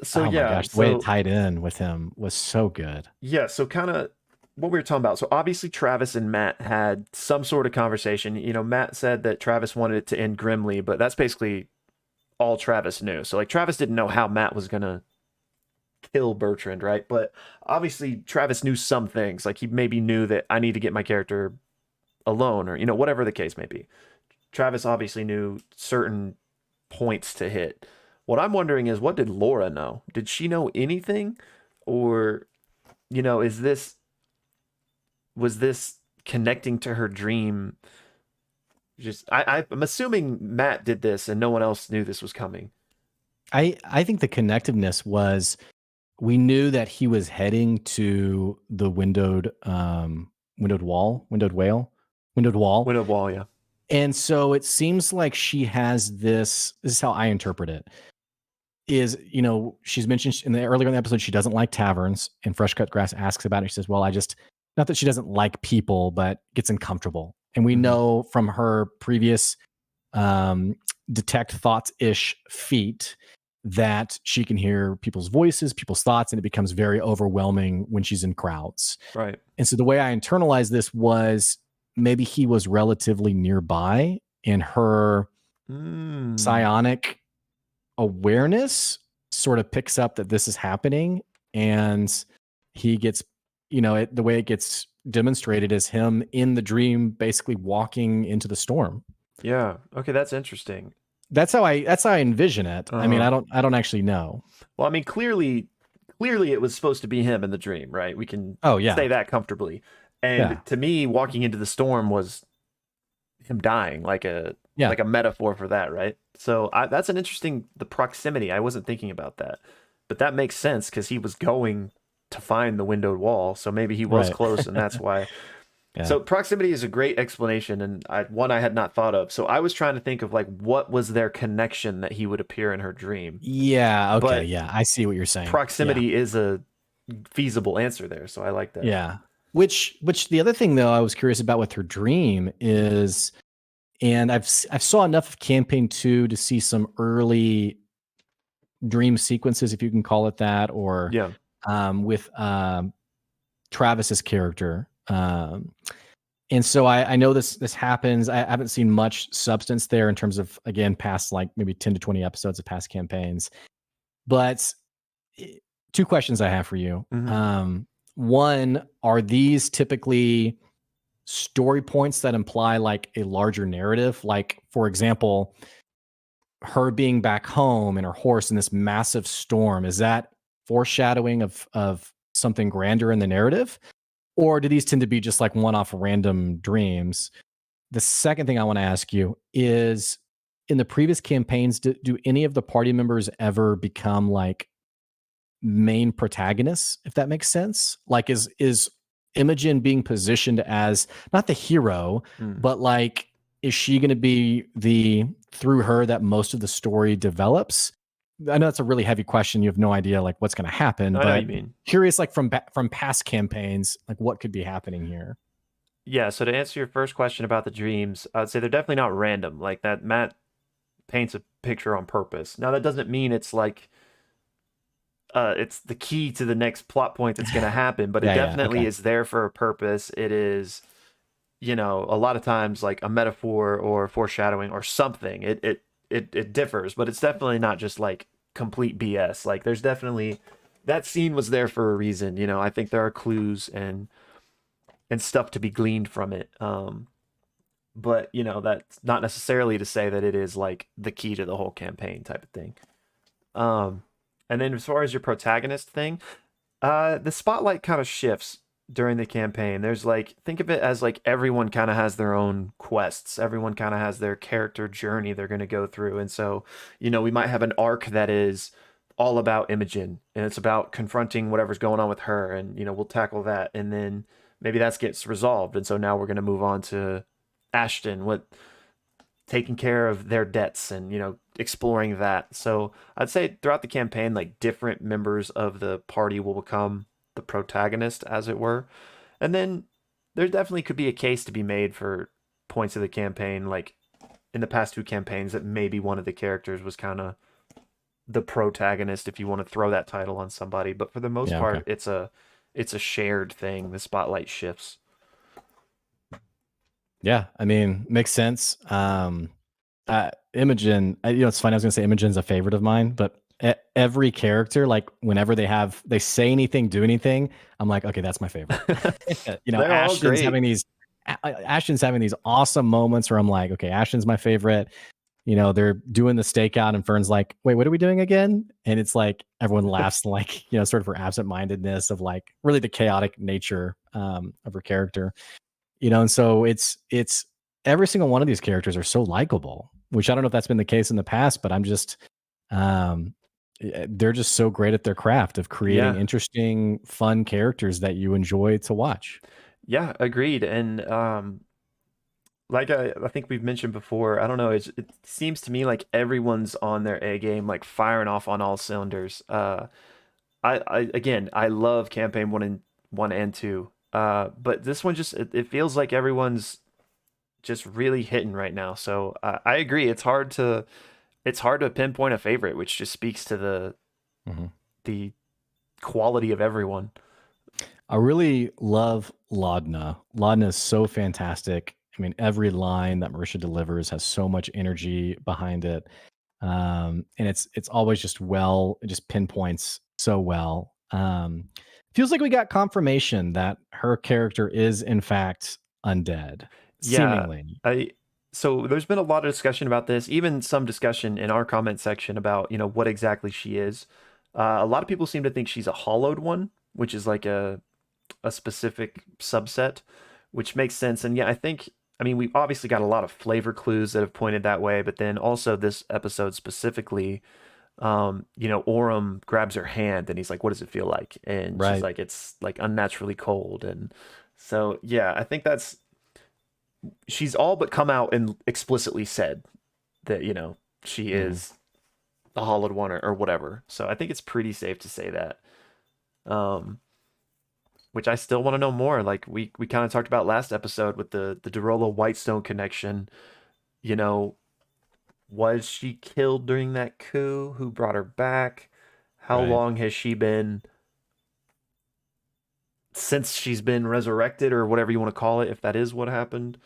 so oh yeah, my gosh, the way it tied in with him was so good. Yeah. So kind of what we were talking about. So obviously Travis and Matt had some sort of conversation. Matt said that Travis wanted it to end grimly, but that's basically all Travis knew. So like Travis didn't know how Matt was gonna kill Bertrand, right? But obviously Travis knew some things. Like he maybe knew that I need to get my character alone, or whatever the case may be. Travis obviously knew certain points to hit. What I'm wondering is, what did Laura know? Did she know anything? Or was this connecting to her dream? Just I'm assuming Matt did this and no one else knew this was coming. I think the connectiveness was, we knew that he was heading to the windowed wall, yeah. And so it seems like she has this is how I interpret it. Is, she's mentioned earlier in the episode, she doesn't like taverns, and Fresh Cut Grass asks about it. She says, well, not that she doesn't like people, but gets uncomfortable. And we know from her previous detect thoughts-ish feat that she can hear people's voices, people's thoughts, and it becomes very overwhelming when she's in crowds. Right. And so the way I internalized this was, maybe he was relatively nearby, and her psionic awareness sort of picks up that this is happening, and he gets, the way it gets demonstrated is him in the dream basically walking into the storm. Yeah. Okay, that's interesting. That's how I envision it. I mean, I don't actually know. Well, I mean, clearly it was supposed to be him in the dream, right? We can say that comfortably. And to me, walking into the storm was him dying, like a metaphor for that, right? So that's an interesting, the proximity. I wasn't thinking about that, but that makes sense because he was going to find the windowed wall, so maybe he was close, and that's why. So proximity is a great explanation, and one I had not thought of. So I was trying to think of like, what was their connection that he would appear in her dream? Yeah. Okay. But yeah, I see what you're saying. Proximity is a feasible answer there, so I like that. Yeah. Which the other thing though I was curious about with her dream is, and I've saw enough of campaign 2 to see some early dream sequences, if you can call it that, or with Travis's character. And so I know this happens. I haven't seen much substance there in terms of, again, past like maybe 10 to 20 episodes of past campaigns. But eh, two questions I have for you. Hmm. One, are these typically story points that imply like a larger narrative? Like, for example, her being back home and her horse in this massive storm, is that foreshadowing of something grander in the narrative? Or do these tend to be just like one-off random dreams? The second thing I want to ask you is, in the previous campaigns, do any of the party members ever become like main protagonists, if that makes sense? Like, is Imogen being positioned as not the hero, Mm. but like, is she going to be the through her that most of the story develops? I know that's a really heavy question. You have no idea like what's going to happen, I know what you but mean. curious, like from past campaigns, like what could be happening here? Yeah, so to answer your first question about the dreams, I'd say they're definitely not random. Like that Matt paints a picture on purpose. Now that doesn't mean it's like it's the key to the next plot point that's going to happen, but it Yeah. definitely Okay. is there for a purpose. It is, you know, a lot of times like a metaphor or foreshadowing or something. It differs, but it's definitely not just like complete BS. Like there's definitely that scene was there for a reason. You know, I think there are clues and stuff to be gleaned from it. But you know, that's not necessarily to say that it is like the key to the whole campaign type of thing. Um, and then as far as your protagonist thing, the spotlight kind of shifts during the campaign. There's like, think of it as like everyone kind of has their own quests. Everyone kind of has their character journey they're going to go through. And so, you know, we might have an arc that is all about Imogen and it's about confronting whatever's going on with her. And, you know, we'll tackle that. And then maybe that gets resolved. And so now we're going to move on to Ashton, what taking care of their debts and, you know, exploring that. So I'd say throughout the campaign, like different members of the party will become the protagonist, as it were. And then there definitely could be a case to be made for points of the campaign, like in the past two campaigns, that maybe one of the characters was kind of the protagonist, if you want to throw that title on somebody. But for the most Yeah. Okay. part, it's a shared thing. The spotlight shifts. Yeah, I mean, makes sense. Imogen, it's funny. I was gonna say Imogen's a favorite of mine, but every character, like whenever they say anything, do anything, I'm like, okay, that's my favorite. They're all great. Ashton's having these awesome moments where I'm like, okay, Ashton's my favorite. They're doing the stakeout, and Fern's like, wait, what are we doing again? And it's like everyone laughs, like sort of her absent-mindedness of like really the chaotic nature of her character. And so it's every single one of these characters are so likable, which I don't know if that's been the case in the past, but I'm just um they're just so great at their craft of creating Yeah. interesting, fun characters that you enjoy to watch. Yeah, agreed. And like I think we've mentioned before, I don't know, it seems to me like everyone's on their A game, like firing off on all cylinders. I again, I love campaign one and two. But this one just it feels like everyone's just really hitting right now. So I agree. It's hard to pinpoint a favorite, which just speaks to the Mhm. the quality of everyone. I really love Laudna. Laudna is so fantastic. I mean, every line that Marisha delivers has so much energy behind it. And it's always just it just pinpoints so well. Feels like we got confirmation that her character is in fact undead, Yeah, seemingly. I so there's been a lot of discussion about this, even some discussion in our comment section about, you know, what exactly she is. A lot of people seem to think she's a hollowed one, which is like a specific subset, which makes sense. And yeah, I mean, we've obviously got a lot of flavor clues that have pointed that way, but then also this episode specifically, you know, Orem grabs her hand and he's like, "What does it feel like?" And she's Right. like, "It's like unnaturally cold." And so, yeah, I think she's all but come out and explicitly said that, you know, she Hmm. is the hollowed one or whatever. So I think it's pretty safe to say that. Um, which I still want to know more. Like we kind of talked about last episode with the Derola Whitestone connection. You know, was she killed during that coup? Who brought her back? How Right. long has she been since she's been resurrected or whatever you want to call it, if that is what happened.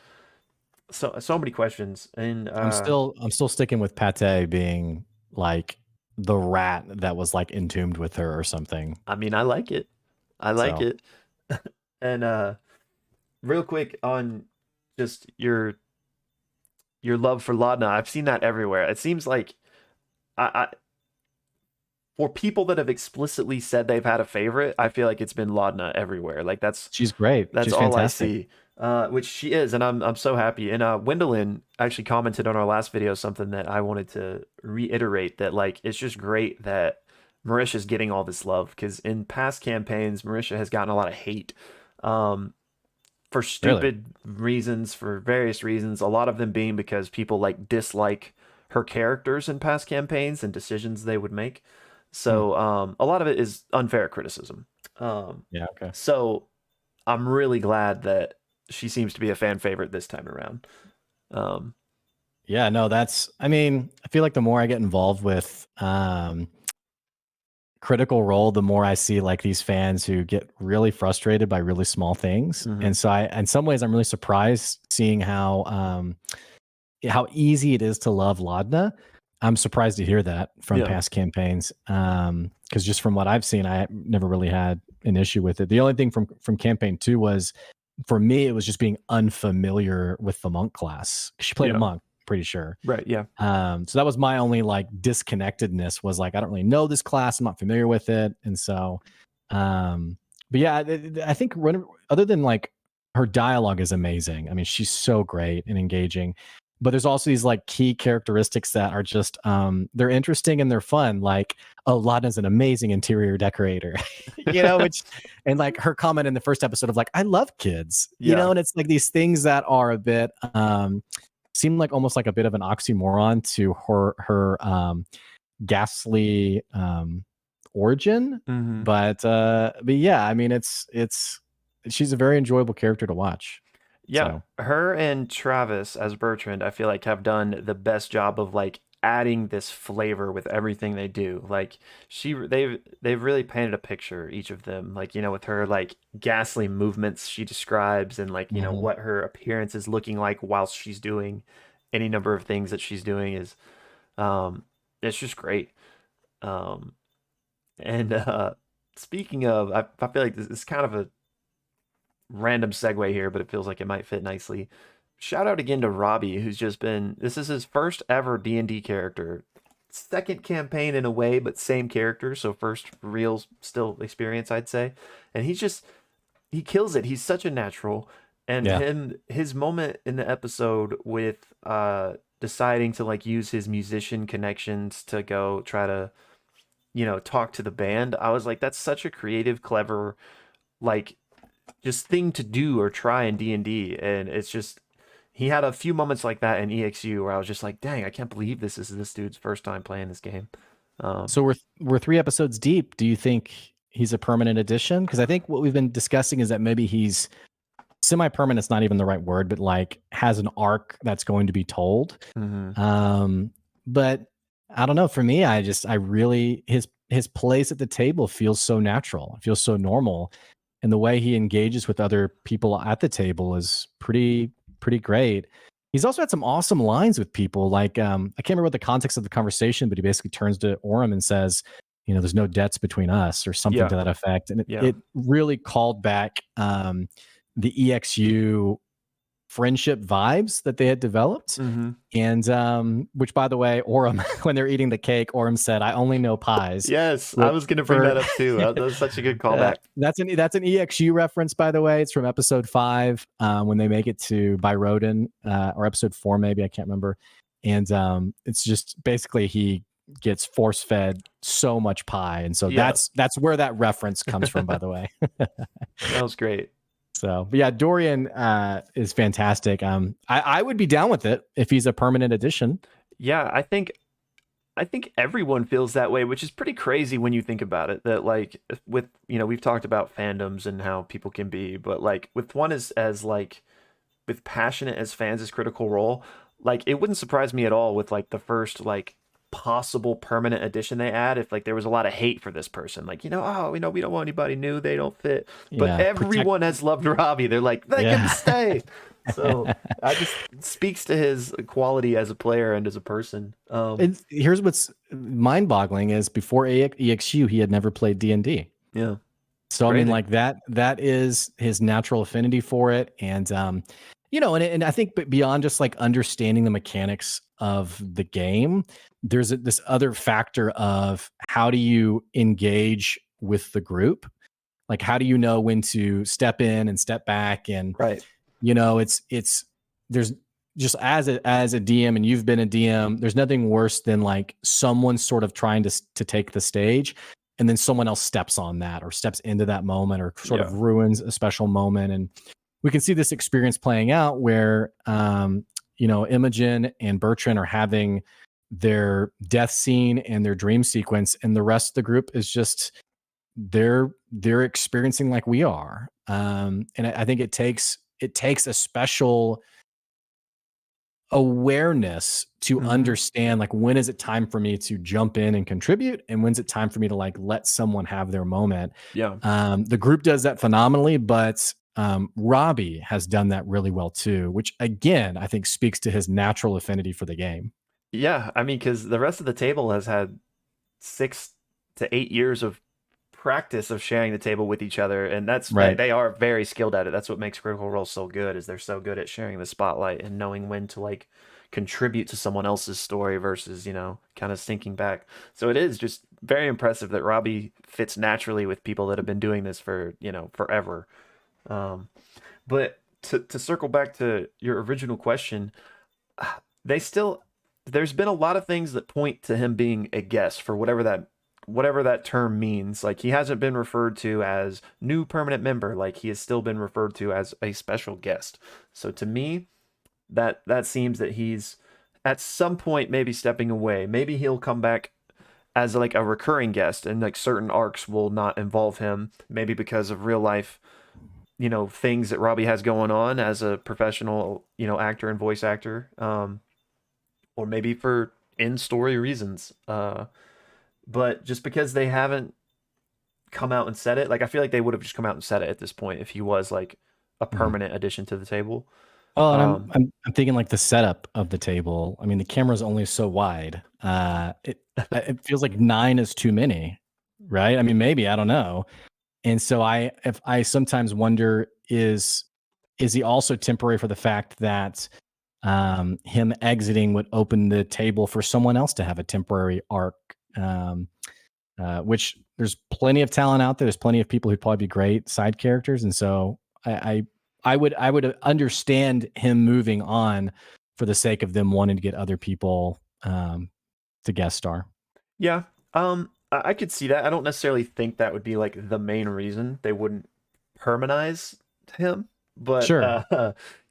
So many questions, and I'm still sticking with Pate being like the rat that was like entombed with her or something. I mean, I like it. I like So it. And real quick on just your love for Laudna, I've seen that everywhere. It seems like I for people that have explicitly said they've had a favorite, I feel like it's been Laudna everywhere. Like she's great. that's She's all I fantastic. see. Which she is, and I'm so happy. And Wendelin actually commented on our last video something that I wanted to reiterate, that like it's just great that Marisha's getting all this love, because in past campaigns, Marisha has gotten a lot of hate. Um, for Really. stupid reasons, for various reasons, a lot of them being because people like dislike her characters in past campaigns and decisions they would make. Hmm. So a lot of it is unfair criticism. Um, Yeah. Okay. so I'm really glad that she seems to be a fan favorite this time around. Um, Yeah. No, that's. I mean, I feel like the more I get involved with Critical Role, the more I see like these fans who get really frustrated by really small things, mhm. and so in some ways, I'm really surprised seeing how easy it is to love Laudna. I'm surprised to hear that from Yeah. past campaigns. Because just from what I've seen, I never really had an issue with it. The only thing from campaign 2 was, for me, it was just being unfamiliar with the monk class. She played a Yeah. monk, pretty sure. Right. Yeah. So that was my only like disconnectedness, was like I don't really know this class, I'm not familiar with it, and so, um, but yeah, I think other than like her dialogue is amazing. I mean, she's so great and engaging, but there's also these like key characteristics that are just they're interesting and they're fun. Like, oh, Laudna's an amazing interior decorator, which, and like her comment in the first episode of like, I love kids, Yeah. and it's like these things that are a bit seemed like almost like a bit of an oxymoron to her ghastly origin. Hmm. But yeah, I mean, it's she's a very enjoyable character to watch. Yeah, So her and Travis as Bertrand, I feel like have done the best job of like adding this flavor with everything they do. Like they've really painted a picture, each of them. Like, with her like ghastly movements she describes, and like, mhm. what her appearance is looking like whilst she's doing any number of things that she's doing is um it's just great. Um and speaking of, I feel like this is kind of a random segue here, but it feels like it might fit nicely. Shout out again to Robbie, who's just been, this is his first ever D&D character. Second campaign in a way, but same character, so first real still experience, I'd say. And he kills it. He's such a natural. And Yeah. his moment in the episode with deciding to like use his musician connections to go try to, talk to the band. I was like, that's such a creative, clever, like just thing to do or try in D&D. And it's just, he had a few moments like that in EXU where I was just like, dang, I can't believe this is this dude's first time playing this game. So we're 3 episodes deep. Do you think he's a permanent addition? Because I think what we've been discussing is that maybe he's semi-permanent's not even the right word, but like has an arc that's going to be told. mm-hmm. But I don't know. For me, I really, his place at the table feels so natural. It feels so normal, and the way he engages with other people at the table is pretty great. He's also had some awesome lines with people. Like, I can't remember what the context of the conversation, but he basically turns to Orem and says, "There's no debts between us," or something Yeah. to that effect. And it, Yeah. it really called back the EXU friendship vibes that they had developed. Mm-hmm. And which, by the way, Orem, when they're eating the cake, Orem said, "I only know pies." Yes, I Which was going to bring for that up too. That was such a good callback. that's an EXU reference, by the way. It's from episode 5 when they make it to Byroden, or episode 4 maybe, I can't remember. And it's just basically he gets force fed so much pie, and so Yeah, that's where that reference comes from, by the way. that was great. So, but yeah, Dorian is fantastic. I would be down with it if he's a permanent addition. Yeah, I think everyone feels that way, which is pretty crazy when you think about it. That like with we've talked about fandoms and how people can be, but like with one as like with passionate as fans as Critical Role, like it wouldn't surprise me at all with like the first like possible permanent addition they add if like there was a lot of hate for this person, like, oh, we don't want anybody new, they don't fit. But Yeah, protect. everyone has loved Robbie. They're like, they can Yeah. stay. So I just speaks to his quality as a player and as a person. Here's what's mind-boggling is before EXU, he had never played D&D. Yeah. So I mean, Crazy. like that is his natural affinity for it, and and I think beyond just like understanding the mechanics of the game, there's this other factor of how do you engage with the group, like how do you know when to step in and step back, and Right. it's there's just as a DM, and you've been a DM, there's nothing worse than like someone sort of trying to take the stage and then someone else steps on that or steps into that moment or sort of ruins a special moment. And we can see this experience playing out where Imogen and Bertrand are having their death scene and their dream sequence, and the rest of the group is just they're experiencing like we are. And I think it takes a special awareness to understand like when is it time for me to jump in and contribute, and when's it time for me to like let someone have their moment. The group does that phenomenally, but Robbie has done that really well too, which again I think speaks to his natural affinity for the game. Yeah, I mean, because the rest of the table has had 6 to 8 years of practice of sharing the table with each other, and that's Right. they are very skilled at it. That's what makes Critical Role so good, is they're so good at sharing the spotlight and knowing when to like contribute to someone else's story versus kind of sinking back. So it is just very impressive that Robbie fits naturally with people that have been doing this for forever. But to circle back to your original question, they still there's been a lot of things that point to him being a guest for whatever that term means. Like, he hasn't been referred to as new permanent member, like he has still been referred to as a special guest. So to me, that seems that he's at some point maybe stepping away. Maybe he'll come back as like a recurring guest, and like certain arcs will not involve him, maybe because of real life things that Robbie has going on as a professional actor and voice actor, or maybe for in-story reasons. But just because they haven't come out and said it, like, I feel like they would have just come out and said it at this point if he was like a permanent addition to the table. Oh, and I'm thinking like the setup of the table. I mean, the camera's only so wide. It feels like 9 is too many, right? I mean, maybe, I don't know. And so I sometimes wonder, is he also temporary for the fact that him exiting would open the table for someone else to have a temporary arc, which there's plenty of talent out there. There's plenty of people who'd probably be great side characters. And so I would understand him moving on for the sake of them wanting to get other people to guest star. Yeah. I could see that. I don't necessarily think that would be like the main reason they wouldn't permanize him, but Sure.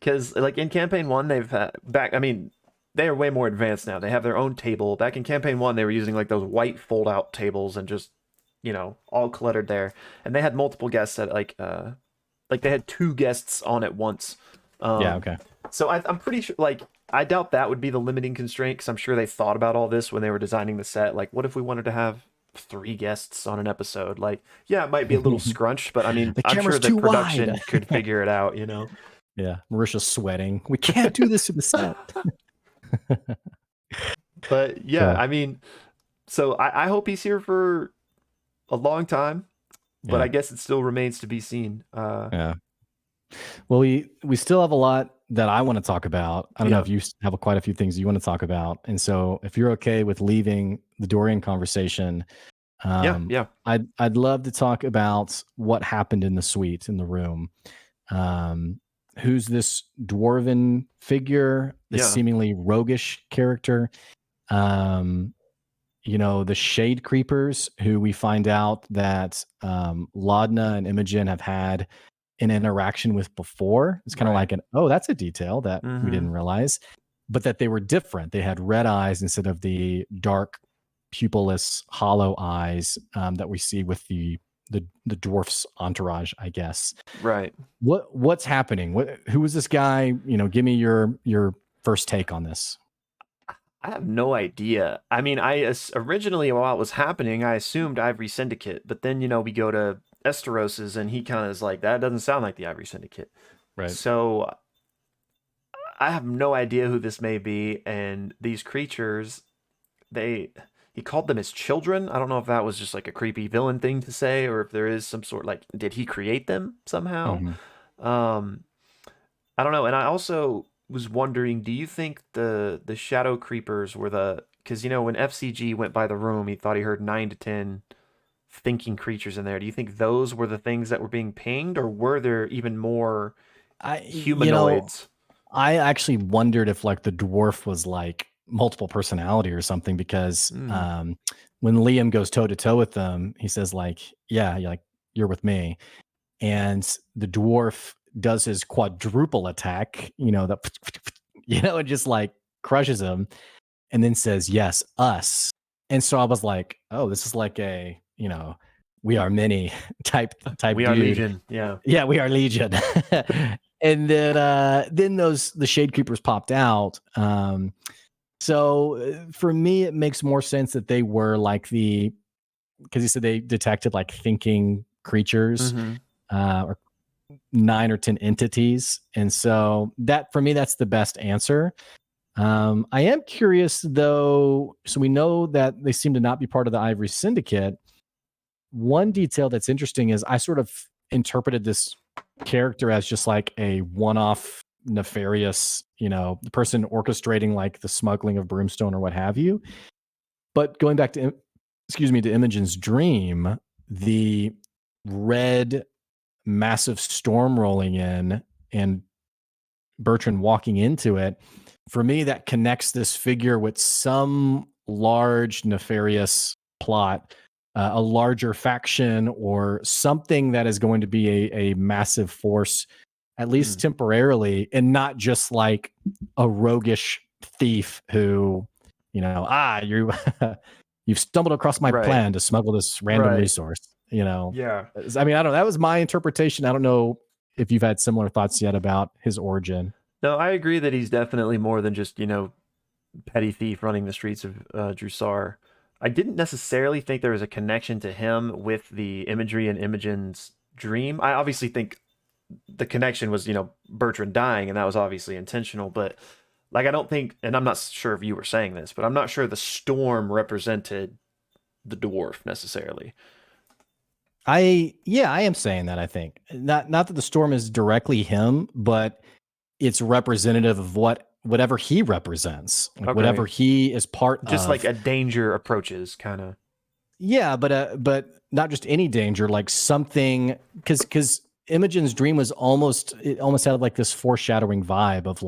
because like in campaign 1 they've had I mean, they are way more advanced now. They have their own table. Back in campaign 1 they were using like those white fold out tables and just all cluttered there, and they had multiple guests at like they had 2 guests on at once. Yeah, okay. So I'm pretty sure, like, I doubt that would be the limiting constraint, because I'm sure they thought about all this when they were designing the set. Like, what if we wanted to have 3 guests on an episode? Like, yeah, it might be a little scrunched, but I mean, I'm sure the production could figure it out, Yeah, Marisha's sweating. We can't do this in the set. But yeah, I mean, so I hope he's here for a long time, but I guess it still remains to be seen. Yeah. Well, we still have a lot that I want to talk about. I don't know if you have quite a few things you want to talk about. And so if you're okay with leaving the Dorian conversation, I'd love to talk about what happened in the suite, in the room. Who's this dwarven figure, this seemingly roguish character? The Shade Creepers, who we find out that Laudna and Imogen have had an interaction with before. It's kind of like that's a detail that we didn't realize, but that they were different. They had red eyes instead of the dark, pupilless, hollow eyes that we see with the dwarf's entourage, I guess. Right. What's happening? Who is this guy? Give me your first take on this. I have no idea. I mean, originally while it was happening, I assumed Ivory Syndicate, but then we go to Esteros's, and he kind of is like, that doesn't sound like the Ivory Syndicate. Right. So I have no idea who this may be, and these creatures, they he called them his children. I don't know if that was just like a creepy villain thing to say, or if there is some sort, like, did he create them somehow? Mhm. Um, I don't know. And I also was wondering, do you think the shadow creepers were because when F.C.G went by the room, he thought he heard 9 to 10 thinking creatures in there. Do you think those were the things that were being pinged, or were there even more I you know humanoids? I actually wondered if like the dwarf was like multiple personality or something because Hmm. when Liam goes toe to toe with them, he says like, "Yeah, you're with me," and the dwarf does his quadruple attack, the and just like crushes him, and then says, "Yes, us." And so I was like, "Oh, this is like a we are many type We are dude." Legion. Yeah. Yeah, we are Legion. And then the Shade Creepers popped out. For me, it makes more sense that they were like because he said they detected like thinking creatures, Hmm. or 9 or 10 entities, and so that for me that's the best answer. I am curious though. So we know that they seem to not be part of the Ivory Syndicate. One detail that's interesting is I sort of interpreted this character as just like a one-off nefarious, the person orchestrating like the smuggling of Broomstone or what have you. But going back to to Imogen's dream, the red massive storm rolling in and Bertrand walking into it, for me that connects this figure with some large nefarious plot, a larger faction or something that is going to be a massive force, at least temporarily, and not just like a roguish thief who, you you've stumbled across my Right. plan to smuggle this random Right. resource. Yeah. I mean, I don't know. That was my interpretation. I don't know if you've had similar thoughts yet about his origin. No, I agree that he's definitely more than just, petty thief running the streets of Drusar. I didn't necessarily think there was a connection to him with the imagery in Imogen's dream. I obviously think the connection was, Bertrand dying, and that was obviously intentional. But like, I don't think, and I'm not sure if you were saying this, but I'm not sure the storm represented the dwarf necessarily. I am saying that. I think not that the storm is directly him, but it's representative of whatever he represents, like whatever Okay, he is part just like of. a danger approaches, kind of. Yeah, but not just any danger, like something, because Imogen's dream was almost had like this foreshadowing vibe of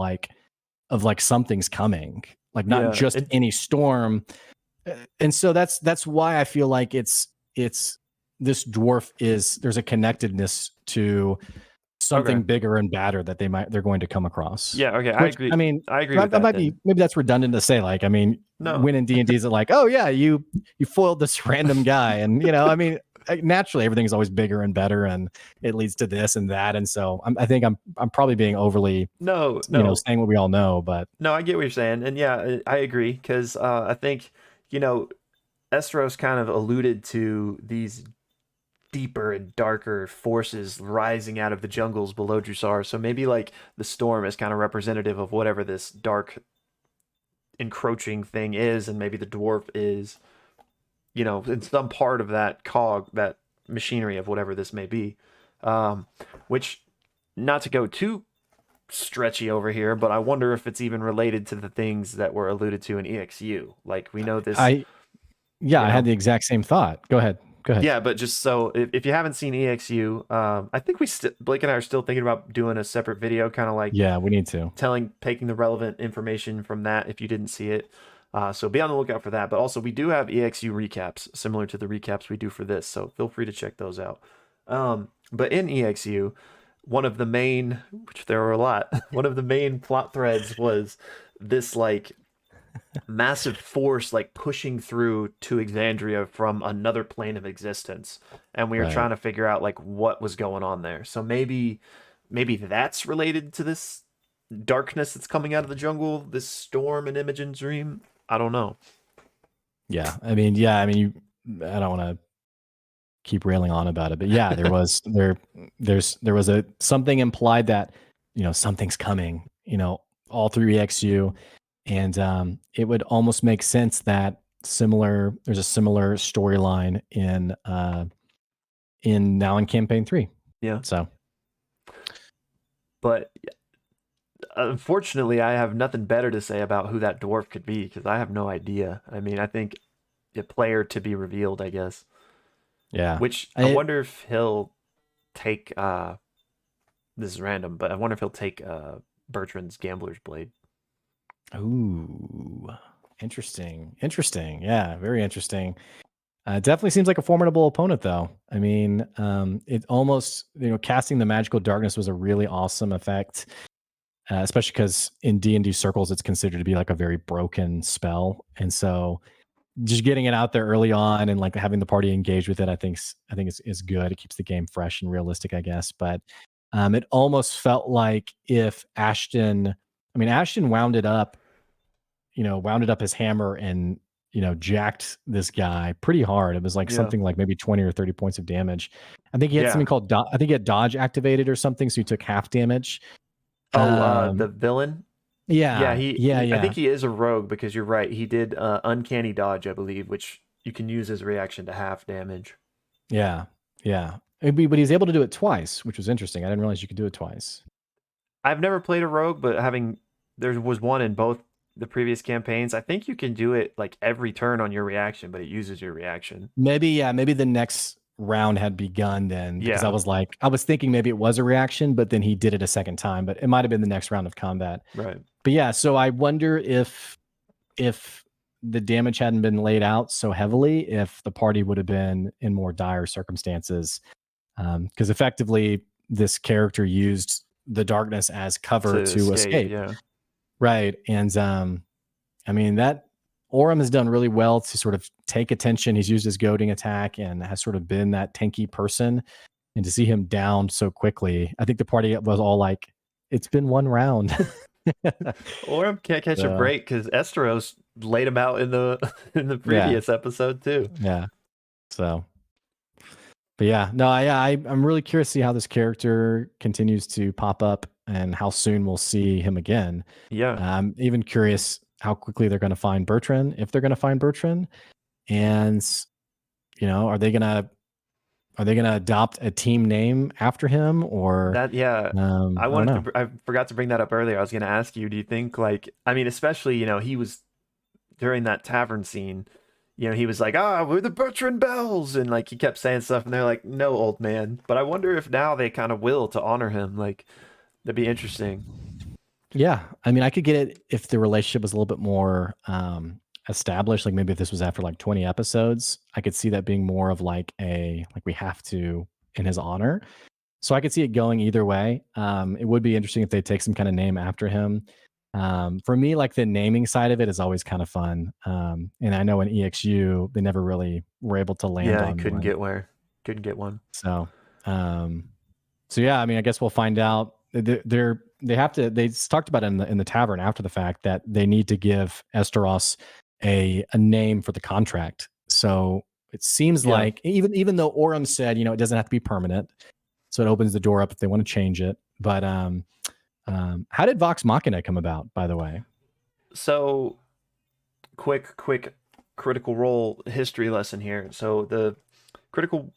like something's coming, like not Yeah, just any storm. And so that's why I feel like it's this dwarf is there's a connectedness to okay. something bigger and badder that they're going to come across. Yeah, okay. I Which I agree. mean, I agree with that that might be then. maybe that's redundant to say. Like, I mean, No, when in D and D is it like, oh yeah, you foiled this random guy, and I mean, naturally everything is always bigger and better, and it leads to this and that, and so I think I'm probably being overly, no, no. saying what we all know, but No, I get what you're saying, and yeah, I agree because I think you know Estros kind of alluded to these deeper and darker forces rising out of the jungles below Drusar. So maybe like the storm is kind of representative of whatever this dark encroaching thing is, and maybe the dwarf is, in some part of that cog, that machinery of whatever this may be. Which, not to go too stretchy over here, but I wonder if it's even related to the things that were alluded to in EXU. Like we know this, I yeah, you I had know, the exact same thought. Go ahead, go ahead. yeah, but just so if you haven't seen EXU, I think Blake and I are still thinking about doing a separate video, kind of like Yeah, we need to. taking the relevant information from that if you didn't see it. So be on the lookout for that. But also, we do have EXU recaps similar to the recaps we do for this, so feel free to check those out. But in EXU, one of the main, which there were a lot, one of the main plot threads was this like massive force like pushing through to Exandria from another plane of existence, and we were Right. trying to figure out like what was going on there. So maybe that's related to this darkness that's coming out of the jungle, this storm in Imogen's dream. I don't know. Yeah, I mean, I don't want to keep railing on about it, but yeah, there was a something implied that something's coming, all through EXU, and it would almost make sense that there's a similar storyline in now in campaign 3. Yeah. So, But unfortunately, I have nothing better to say about who that dwarf could be because I have no idea. I mean, I think a player to be revealed, I guess. yeah. Which I wonder if he'll take. This is random, but I wonder if he'll take Bertrand's Gambler's Blade. Ooh, interesting. Interesting. Yeah, very interesting. Definitely seems like a formidable opponent, though. I mean, it almost, casting the magical darkness was a really awesome effect, especially because in D&D circles, it's considered to be like a very broken spell, and so just getting it out there early on and like having the party engage with it, I think is good. It keeps the game fresh and realistic, I guess. But it almost felt like if Ashton wound it up his hammer and jacked this guy pretty hard. It was like Yeah. something like maybe 20 or 30 points of damage. I think he had Yeah. something called I think he had dodge activated or something, so he took half damage. The villain. Yeah, Yeah, I think he is a rogue because you're right. He did uncanny dodge, I believe, which you can use as reaction to half damage. Yeah. But he's able to do it twice, which was interesting. I didn't realize you could do it twice. I've never played a rogue, but there was one in both the previous campaigns. I think you can do it like every turn on your reaction, but it uses your reaction. Maybe the next round had begun then, because Yeah. I was thinking maybe it was a reaction, but then he did it a second time, but it might have been the next round of combat. Right. But yeah, so I wonder if the damage hadn't been laid out so heavily, if the party would have been in more dire circumstances. Because effectively, this character used the darkness as cover to escape. Yeah. Right. And I mean, that Orem has done really well to sort of take attention. He's used his goading attack and has sort of been that tanky person. And to see him down so quickly, I think the party was all like, it's been one round. Orem can't catch a break because Esteros laid him out in the previous episode too. Yeah. So, but yeah, no, I'm really curious to see how this character continues to pop up and how soon we'll see him again. Yeah. I'm even curious how quickly they're going to find Bertrand, if they're going to find Bertrand, and are they going to adopt a team name after him, or that? Yeah, I forgot to bring that up earlier. I was going to ask you, do you think especially he was during that tavern scene, he was like, we're the Bertrand Bells, and like he kept saying stuff, and they're like, no, old man. But I wonder if now they kind of will to honor him. Like, that'd be interesting. Yeah, I mean, I could get it if the relationship was a little bit more established. Like maybe if this was after like 20 episodes, I could see that being more of like we have to in his honor. So I could see it going either way. It would be interesting if they take some kind of name after him. For me, like the naming side of it is always kind of fun. And I know in EXU they never really were able to land on. Couldn't get one. So yeah, I mean, I guess we'll find out. They talked about it in the tavern after the fact that they need to give Esteros a name for the contract. So it seems like even though Orem said, it doesn't have to be permanent, so it opens the door up if they want to change it. But how did Vox Machina come about, by the way? So quick Critical Role history lesson here. So the Critical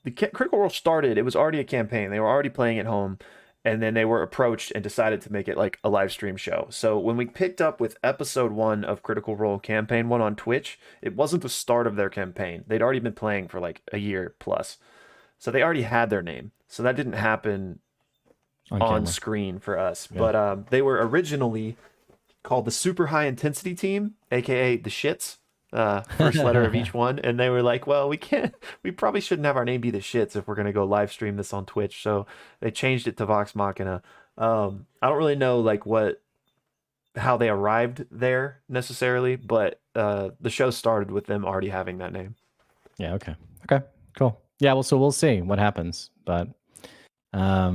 Role started, it was already a campaign. They were already playing at home. And then they were approached and decided to make it like a live stream show. So when we picked up with episode 1 of Critical Role Campaign 1 on Twitch, it wasn't the start of their campaign. They'd already been playing for like a year plus. So they already had their name. So that didn't happen on screen for us. Yeah. But they were originally called the Super High Intensity Team, aka the Shits. First letter of each one, and they were like, well, we probably shouldn't have our name be the Shits if we're going to go live stream this on Twitch. So they changed it to Vox Machina. I don't really know like how they arrived there necessarily, but the show started with them already having that name. Yeah. Okay, cool. Yeah, well, so we'll see what happens, but I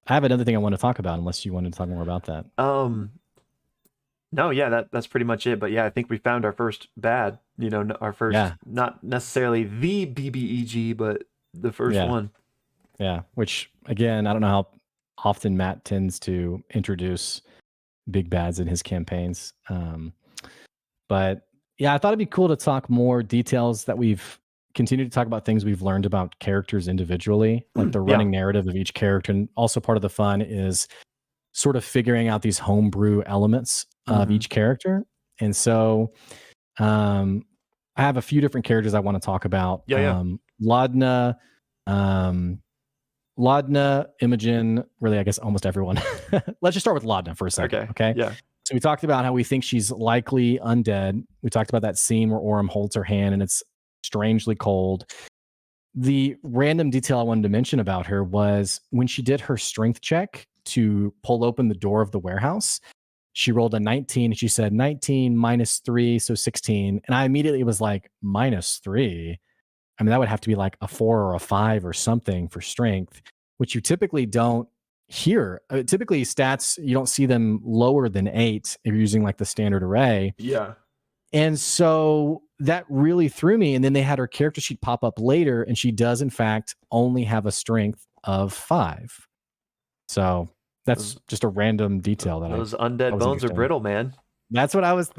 have another thing I want to talk about, unless you wanted to talk more about that. No, yeah, that's pretty much it. But yeah, I think we found our first bad. Our first, Yeah, not necessarily the BBEG, but the first yeah, one. yeah. Which again, I don't know how often Matt tends to introduce big bads in his campaigns. But yeah, I thought it'd be cool to talk more details that we've continued to talk about things we've learned about characters individually, like the Yeah. running narrative of each character. And also part of the fun is sort of figuring out these homebrew elements of Hmm. each character. And so um, I have a few different characters I want to talk about. Yeah, yeah. Laudna, um, Laudna, Imogen, really, I guess almost everyone. Let's just start with Laudna for a second, Okay. okay? Yeah. So we talked about how we think she's likely undead. We talked about that scene where Orem holds her hand and it's strangely cold. The random detail I wanted to mention about her was when she did her strength check to pull open the door of the warehouse, she rolled a 19 and she said 19 minus 3, so 16. And I immediately was like, minus 3? I mean, that would have to be like a 4 or a 5 or something for strength, which you typically don't hear. Typically, stats, you don't see them lower than 8 if you're using like the standard array. Yeah. And so that really threw me. And then they had her character sheet pop up later, and she does, in fact, only have a strength of 5. So that's Those just a random detail those that undead was bones are interesting. brittle, man. That's what I was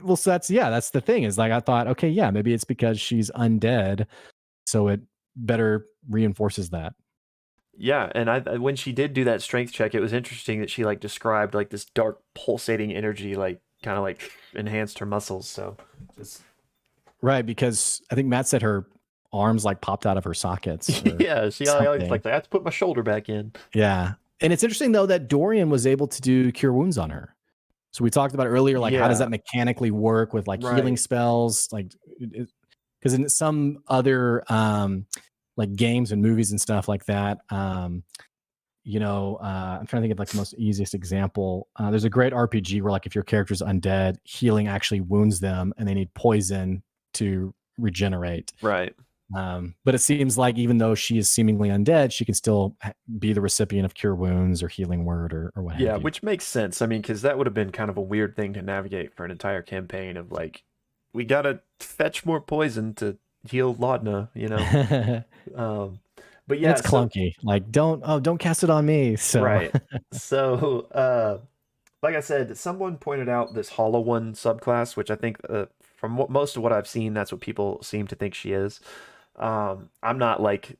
well, so that's yeah, that's the thing is like I thought, okay, yeah, maybe it's because she's undead, so it better reinforces that. Yeah, and when she did do that strength check, it was interesting that she like described like this dark pulsating energy, like kind of like enhanced her muscles. So just Right, because I think Matt said her arms like popped out of her sockets or yeah, she always something. like I have to put my shoulder back in. Yeah. And it's interesting though that Dorian was able to do cure wounds on her. So we talked about earlier, like how does Yeah, that mechanically work with like healing right. spells? Like, because in some other like games and movies and stuff like that, I'm trying to think of like the most easiest example. There's a great RPG where like if your character's undead, healing actually wounds them, and they need poison to regenerate. Right. But it seems like even though she is seemingly undead, she can still be the recipient of cure wounds or healing word or what Yeah, have you. which makes sense. I mean, because that would have been kind of a weird thing to navigate for an entire campaign of like, we gotta fetch more poison to heal Laudna. Um, but And yeah, it's so clunky. Like, don't cast it on me. So right. So, like I said, someone pointed out this Hollow One subclass, which I think, from most of what I've seen, that's what people seem to think she is. I'm not like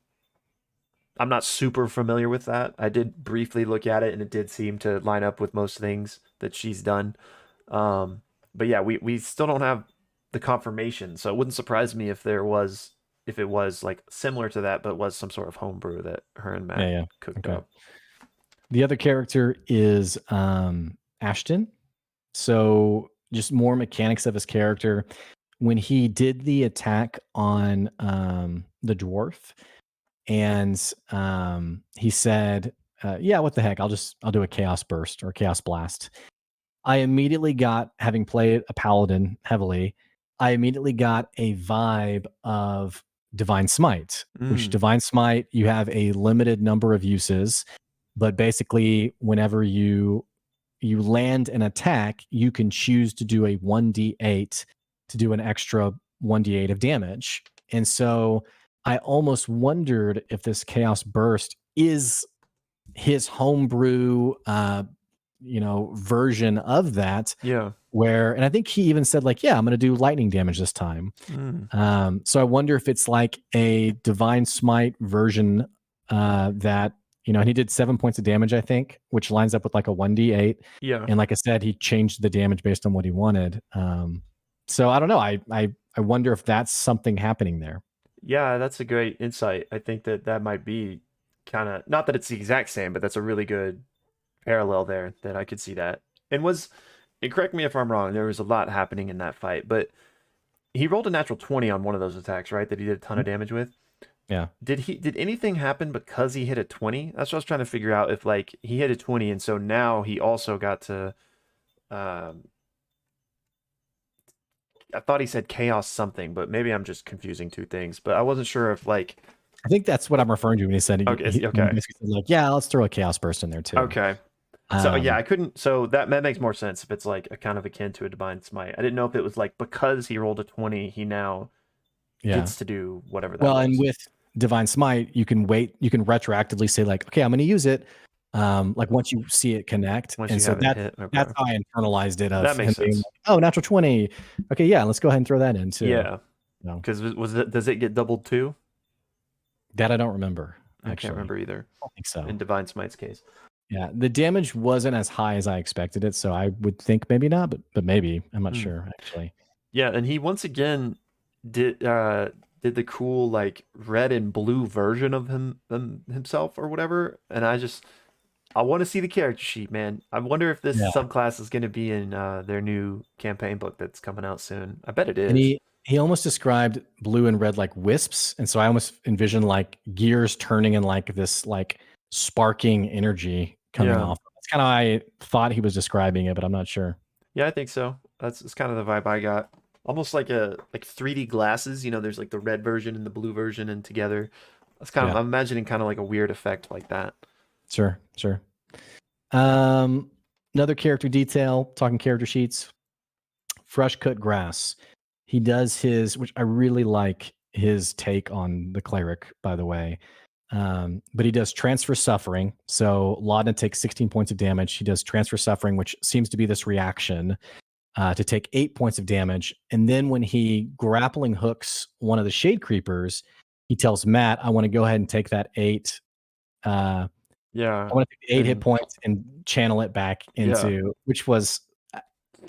I'm not super familiar with that. I did briefly look at it, and it did seem to line up with most things that she's done. Um, but yeah, we still don't have the confirmation, so it wouldn't surprise me if it was like similar to that, but was some sort of homebrew that her and yeah, Matt yeah. cooked Okay. up. The other character is Ashton. So just more mechanics of his character. When he did the attack on the dwarf, and he said, "Yeah, what the heck? I'll do a chaos burst or chaos blast." I immediately got, having played a paladin heavily, I immediately got a vibe of Divine Smite, which Mm, Divine Smite, you have a limited number of uses, but basically, whenever you land an attack, you can choose to do a 1d8 to do an extra 1d8 of damage. And so I almost wondered if this Chaos Burst is his homebrew version of that, yeah. where, and I think he even said like, yeah, I'm going to do lightning damage this time. Mm, So I wonder if it's like a Divine Smite version that, and he did 7 points of damage, I think, which lines up with like a 1d8. yeah. And like I said, he changed the damage based on what he wanted. So I don't know. I wonder if that's something happening there. Yeah, that's a great insight. I think that might be kind of, not that it's the exact same, but that's a really good parallel there that I could see that. And correct me if I'm wrong, there was a lot happening in that fight, but he rolled a natural 20 on one of those attacks, right? That he did a ton of damage with. Yeah. Did anything happen because he hit a 20? That's what I was trying to figure out, if like he hit a 20 and so now he also got to um I thought he said chaos something, but maybe I'm just confusing two things. But I wasn't sure if like I think that's what I'm referring to when he said okay, when he okay. basically said like, yeah, let's throw a chaos burst in there too. Okay. So yeah, Um, I couldn't. So that makes more sense if it's like a kind of akin to a divine smite. I didn't know if it was like because he rolled a 20, he now yeah. gets to do whatever that Well, and was. with Divine Smite, you can wait. You can retroactively say like, okay, I'm going to use it. Like once you see it connect, Once and you so have it hit, that's okay, how I internalized it that of makes him being sense. like, oh, natural 20. Okay, yeah, let's go ahead and throw that in too. Yeah, No, because was it? Does it get doubled too? that I don't remember I can't actually. remember either. I don't think so. In Divine Smite's case. Yeah, the damage wasn't as high as I expected it, so I would think maybe not, but maybe I'm not Hmm. sure actually. Yeah, and he once again did did the cool like red and blue version of himself or whatever, and I want to see the character sheet, man. I wonder if this Yeah, subclass is going to be in their new campaign book that's coming out soon. I bet it and is. he almost described blue and red like wisps, and so I almost envision like gears turning and like this like sparking energy coming Yeah. off. That's kind of how I thought he was describing it, but I'm not sure. Yeah, I think so. That's kind of the vibe I got. Almost like a like 3D glasses, there's like the red version and the blue version and together. That's kind of Yeah, I'm imagining kind of like a weird effect like that. sure, sure. Um, Another character detail. Talking character sheets. Fresh cut grass. He does his, which I really like his take on the cleric, by the way. But he does transfer suffering. So Laudna takes 16 points of damage. He does transfer suffering, which seems to be this reaction to take 8 points of damage. And then when he grappling hooks one of the shade creepers, he tells Matt, I want to go ahead and take that uh, Yeah. I want to take the 8 hit And points and channel it back yeah, into, which was,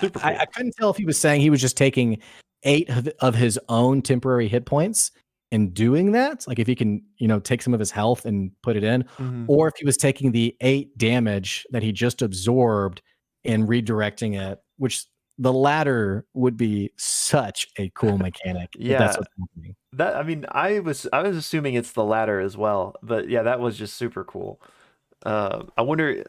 super I cool. couldn't tell if he was saying he was just taking eight of his own temporary hit points and doing that, like if he can, take some of his health and put it in, Hmm. or if he was taking the 8 damage that he just absorbed and redirecting it, which the latter would be such a cool mechanic if that's Yeah. what's happening. That I mean, I was assuming it's the latter as well, but yeah, that was just super cool. I wonder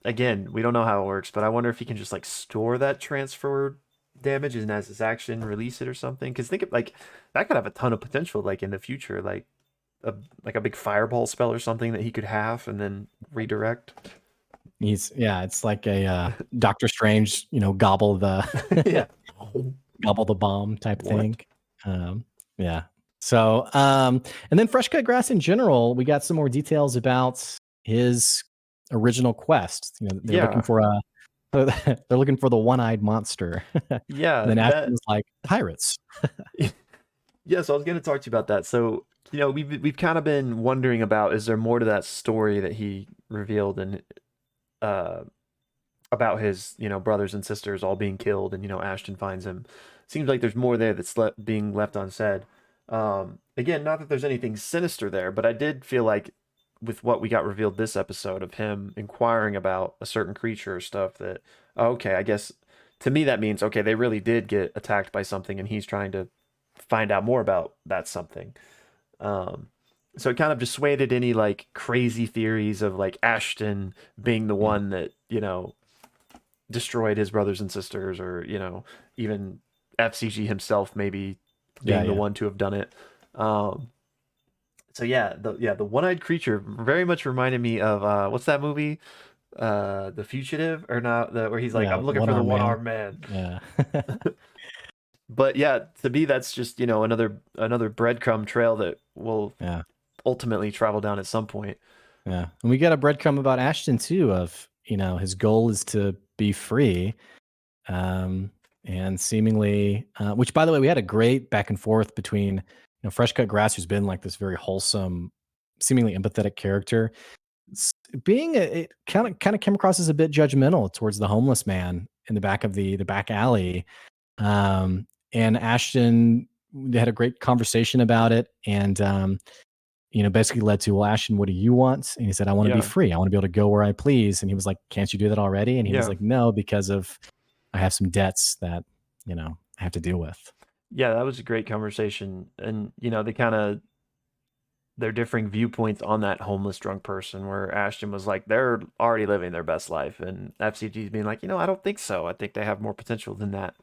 again, we don't know how it works, but I wonder if he can just like store that transfer damage and as his action release it or something. Because think of like that could have a ton of potential, like in the future, like a big fireball spell or something that he could have and then redirect. It's like a Doctor Strange, gobble the Yeah. gobble the bomb type thing. What? Um, yeah. So, and then fresh cut grass in general, we got some more details about his original quest. They're looking Yeah. for a they're looking for the one-eyed monster. And Yeah. then Ashton That. was like, pirates. Yeah. So I was going to talk to you about that. So we've kind of been wondering about is there more to that story that he revealed and uh about his, brothers and sisters all being killed and, Ashton finds him. Seems like there's more there that's being left unsaid. Again, not that there's anything sinister there, but I did feel like with what we got revealed this episode of him inquiring about a certain creature or stuff that, oh, okay, I guess to me that means, okay, they really did get attacked by something and he's trying to find out more about that something. Um, so it kind of dissuaded any like crazy theories of like Ashton being the Mm. one that, destroyed his brothers and sisters, or even F.C.G himself maybe Yeah, being the yeah. one to have done it. Um, so the one-eyed creature very much reminded me of what's that movie? The Fugitive, or not? Where he's like, Yeah, I'm looking one for the arm man. one-armed man. Yeah. But yeah, to me that's just another breadcrumb trail that will Yeah. ultimately travel down at some point. Yeah. And we got a breadcrumb about Ashton too of, his goal is to be free. Um, and seemingly, which by the way, we had a great back and forth between, Fresh Cut Grass, who's been like this very wholesome, seemingly empathetic character, being it kind of came across as a bit judgmental towards the homeless man in the back of the back alley. And Ashton, they had a great conversation about it, and basically led to, well, Ashton, what do you want? And he said, I want to be Yeah, free. I want to be able to go where I please. And he was like, can't you do that already? And he was yeah, like, no, because of I have some debts that, I have to deal with. yeah. That was a great conversation, and they kind of their differing viewpoints on that homeless drunk person, where Ashton was like they're already living their best life and FCG's being like, I don't think so, I think they have more potential than that.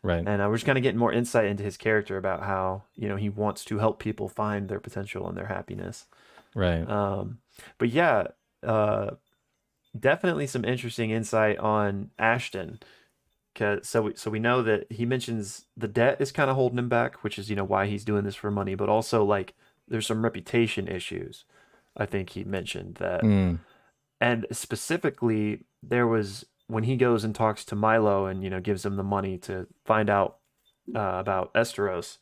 Right. And we're just kind of getting more insight into his character about how he wants to help people find their potential and their happiness. Right. um but yeah, uh definitely some interesting insight on Ashton. So we know that he mentions the debt is kind of holding him back, which is why he's doing this for money, but also like there's some reputation issues. I think he mentioned that, Mm. and specifically there was when he goes and talks to Milo and gives him the money to find out about Esteros.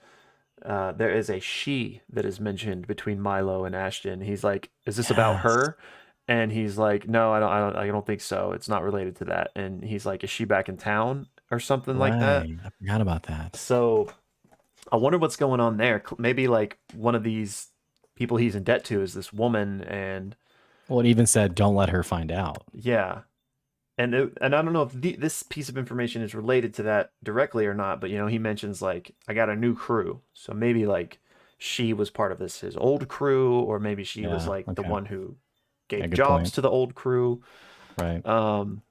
There is a she that is mentioned between Milo and Ashton. He's like, "Is this about Yes. her?" And he's like, "No, I don't think so. It's not related to that." And he's like, "Is she back in town or something like that?" Right. I forgot about that. So I wonder what's going on there. Maybe like one of these people he's in debt to is this woman, and Well, it even said, "Don't let her find out." yeah, and I don't know if this piece of information is related to that directly or not, but he mentions like I got a new crew, so maybe like she was part of his old crew, or maybe she was Yeah. like the Okay. one who Yeah. gave Good jobs point. to the old crew. Right. Um,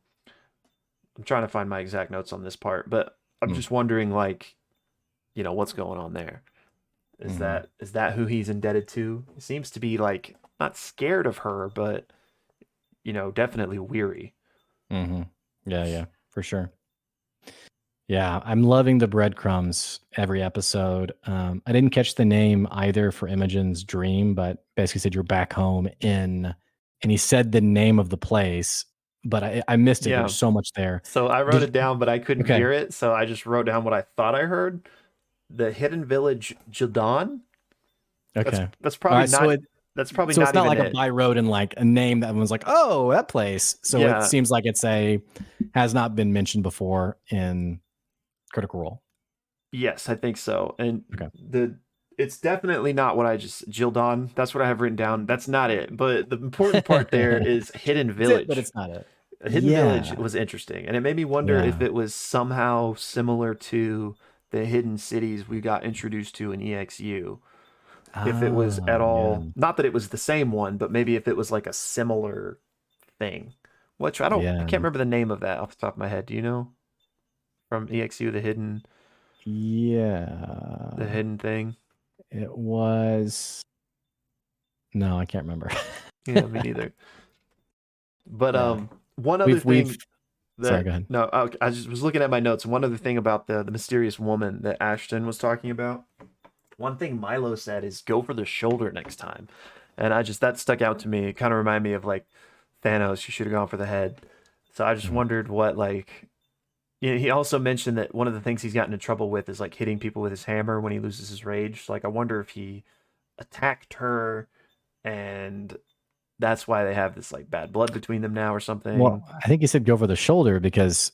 I'm trying to find my exact notes on this part, but I'm Mm. just wondering like what's going on there. Is Hmm. that who he's indebted to? He seems to be like not scared of her, but definitely weary. Hmm. Yeah. Yeah. For sure. Yeah, I'm loving the breadcrumbs every episode. I didn't catch the name either for Imogen's dream, but basically said you're back home in, and he said the name of the place, but I missed it. Yeah. There's so much there. So I wrote Did it down, but I couldn't okay, hear it, so I just wrote down what I thought I heard. The hidden village Jildan. That's okay, that's all probably right. not that's probably So it's not not even like a it. by road and like a name that everyone's like, oh, that place. So it Yeah. seems like it's a has not been mentioned before in Critical Role. Yes, I think so. And Okay, it's definitely not what I just Jildan. That's what I have written down. That's not it. But the important part there is hidden it's it, but village. it's not it. A hidden village Yeah, was interesting, and it made me wonder if yeah. it was somehow similar to the hidden cities we got introduced to in EXU. If it was at Oh, yeah. all, not that it was the same one, but maybe if it was like a similar thing. Which I Yeah. can't remember the name of that off the top of my head. Do you know from EXU the Yeah. hidden thing? It was no, I can't remember. Yeah, me neither. But Yeah. one other We've thing sorry, that go ahead. no, I just was looking at my notes. One other thing about the mysterious woman that Ashton was talking about. One thing Milo said is go for the shoulder next time, and that stuck out to me. It kind of reminded me of like Thanos. You should have gone for the head. So I just Mhm. wondered what like. He also mentioned that one of the things he's gotten in trouble with is like hitting people with his hammer when he loses his rage. So, like I wonder if he attacked her, and that's why they have this like bad blood between them now or Well, something. I think he said go for the shoulder because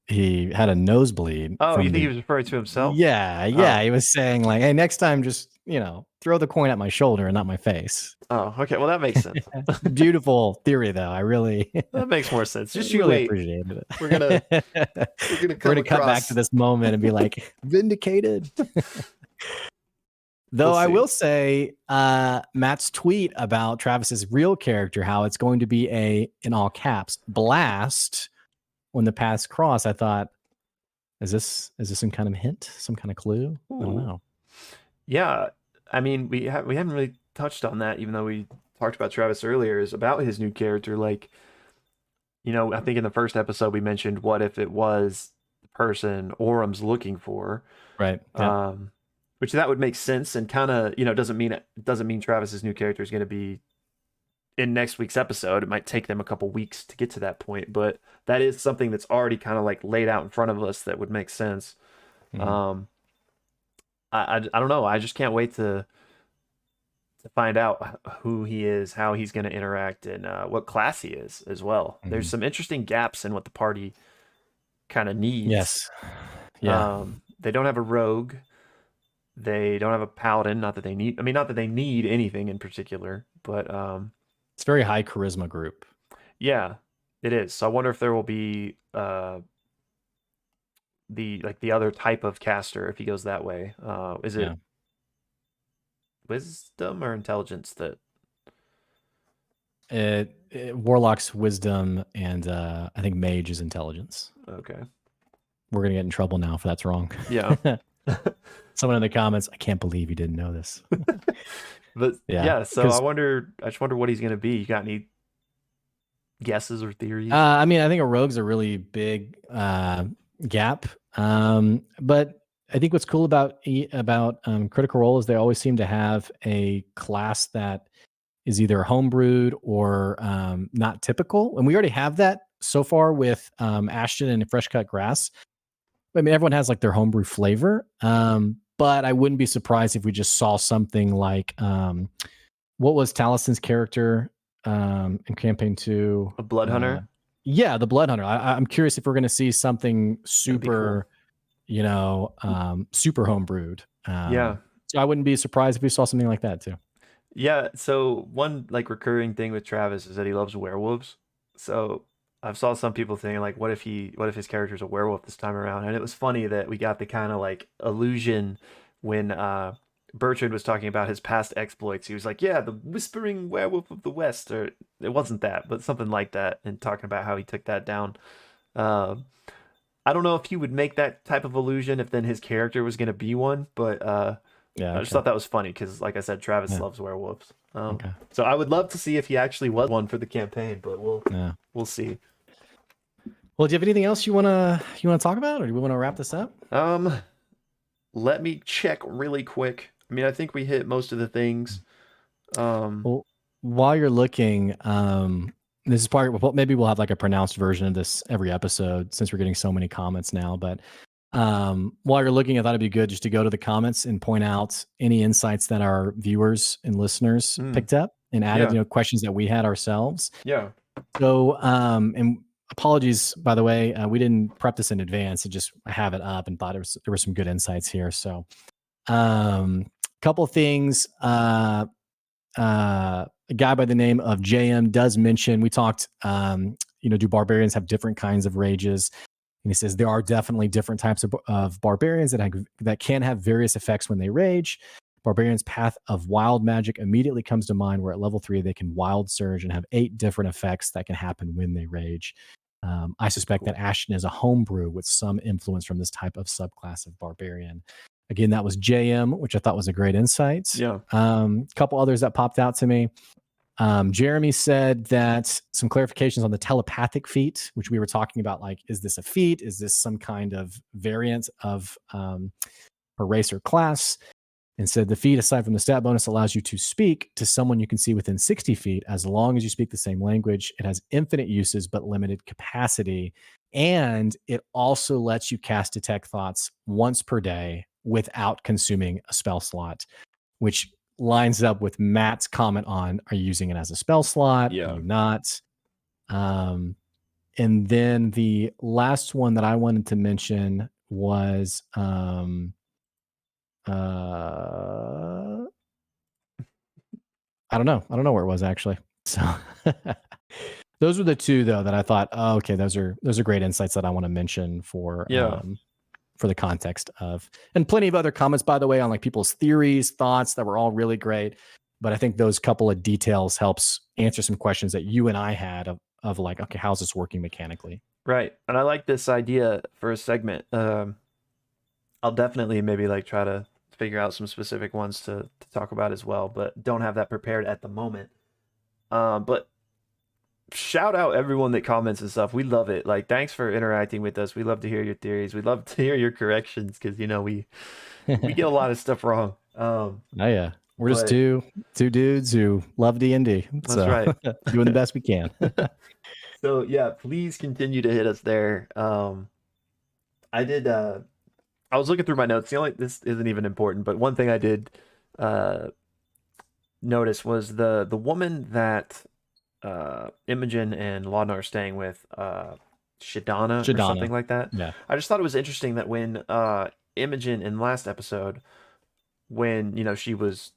he had a nosebleed Oh, you from think he the was referring to himself? yeah, yeah. Oh, He was saying like, hey, next time just, throw the coin at my shoulder and not my face. oh, okay. Well, that makes sense. Beautiful theory though. I really That makes more sense. Just you really wait. appreciated We're gonna it. we're gonna We're come gonna cut back to across. this moment and be like, vindicated. We'll Though I see. will say, Matt's tweet about Travis's real character, how it's going to be in all caps, blast when the paths cross. I thought, is this some kind of hint, some kind of clue? I don't Ooh. know. Yeah, I mean, we haven't really touched on that, even though we talked about Travis earlier, is about his new character. Like, I think in the first episode we mentioned what if it was the person Orum's looking for, Right. Yeah. um, which that would make sense and kind of doesn't mean Travis's new character is going to be in next week's episode. It might take them a couple weeks to get to that point, but that is something that's already kind of like laid out in front of us that would make sense. Mhm. Um, I don't know. I just can't wait to find out who he is, how he's going to interact, and what class he is as well. There's Mhm. some interesting gaps in what the party kind of needs. Yes. Yeah. They don't have a rogue. They don't have a paladin. Not that they need. I mean, not that they need anything in particular, but It's a very high charisma group. yeah, it is. So I wonder if there will be the other type of caster if he goes that way. Is Yeah. it wisdom or intelligence that? Warlock's wisdom and I think mage is intelligence. Okay. We're gonna get in trouble now if that's wrong. Yeah. Someone in the comments, I can't believe you didn't know this. But Yeah, yeah, so because I just wonder what he's gonna be. You got any guesses or theories? I mean, I think a rogue's a really big gap. But I think what's cool about Critical Role is they always seem to have a class that is either homebrewed or not typical, and we already have that so far with Ashton and Fresh Cut Grass. I mean, everyone has like their homebrew flavor, but I wouldn't be surprised if we just saw something like what was Talison's character in campaign 2? A blood hunter? Yeah, the Blood Hunter. I'm curious if we're going to see something That'd be cool. super, super homebrewed. Yeah. So I wouldn't be surprised if we saw something like that too. Yeah, so one like recurring thing with Travis is that he loves werewolves. So I've saw some people thinking like what if his character's a werewolf this time around? And it was funny that we got the kind of like illusion when Bertrand was talking about his past exploits. He was like, "Yeah, the whispering werewolf of the West," or it wasn't that, but something like that, and talking about how he took that down. Um I don't know if he would make that type of illusion if then his character was going to be one, but Yeah. I just Okay. thought that was funny because, like I said, Travis Yeah. loves werewolves. Okay. So I would love to see if he actually was one for the campaign, but Yeah. we'll see. Well, do you have anything else you wanna talk about, or do we want to wrap this up? Um, Let me check really quick. I mean, I think we hit most of the things. Well, while you're looking, this is part. Well, maybe we'll have like a pronounced version of this every episode since we're getting so many comments now. But while you're looking, I thought it'd be good just to go to the comments and point out any insights that our viewers and listeners mm, picked up and added. yeah, Questions that we had ourselves. yeah, So, and apologies, by the way, we didn't prep this in advance. I have it up and thought there were some good insights here. So, couple things. A guy by the name of JM does mention, we talked, do barbarians have different kinds of rages? And he says there are definitely different types of barbarians that can have various effects when they rage. Barbarian's Path of Wild Magic immediately comes to mind, where at level 3 they can Wild Surge and have 8 different effects that can happen when they rage. I suspect cool. that Ashton is a homebrew with some influence from this type of subclass of barbarian. Again, that was JM, which I thought was a great insight. Yeah, Couple others that popped out to me. Jeremy said that some clarifications on the telepathic feat, which we were talking about, like, is this a feat? Is this some kind of variant of a race or class? And said the feat, aside from the stat bonus, allows you to speak to someone you can see within 60 feet as long as you speak the same language. It has infinite uses but limited capacity. And it also lets you cast Detect Thoughts once per day without consuming a spell slot, which lines up with Matt's comment on, are you using it as a spell slot? yeah. Are you not? And then the last one that I wanted to mention was I don't know. I don't know where it was actually. So those were the two though that I thought, oh, okay, those are great insights that I want to mention for Yeah. the context of, and plenty of other comments, by the way, on like people's theories, thoughts that were all really great. But I think those couple of details helps answer some questions that you and I had of like, okay, how's this working mechanically? Right. And I like this idea for a segment. I'll definitely maybe like try to figure out some specific ones to talk about as well, but don't have that prepared at the moment. But shout out everyone that comments and stuff. We love it. Like, thanks for interacting with us. We love to hear your theories. We love to hear your corrections because we get a lot of stuff wrong. Oh yeah, we're just but two dudes who love D&D. that's So right. doing the best we can. So yeah, please continue to hit us there. I did. I was looking through my notes. This isn't even important, but one thing I did uh, notice was the woman that Imogen and Laudna are staying with, Shidana or something like that. Yeah. I just thought it was interesting that when Imogen in last episode, when she was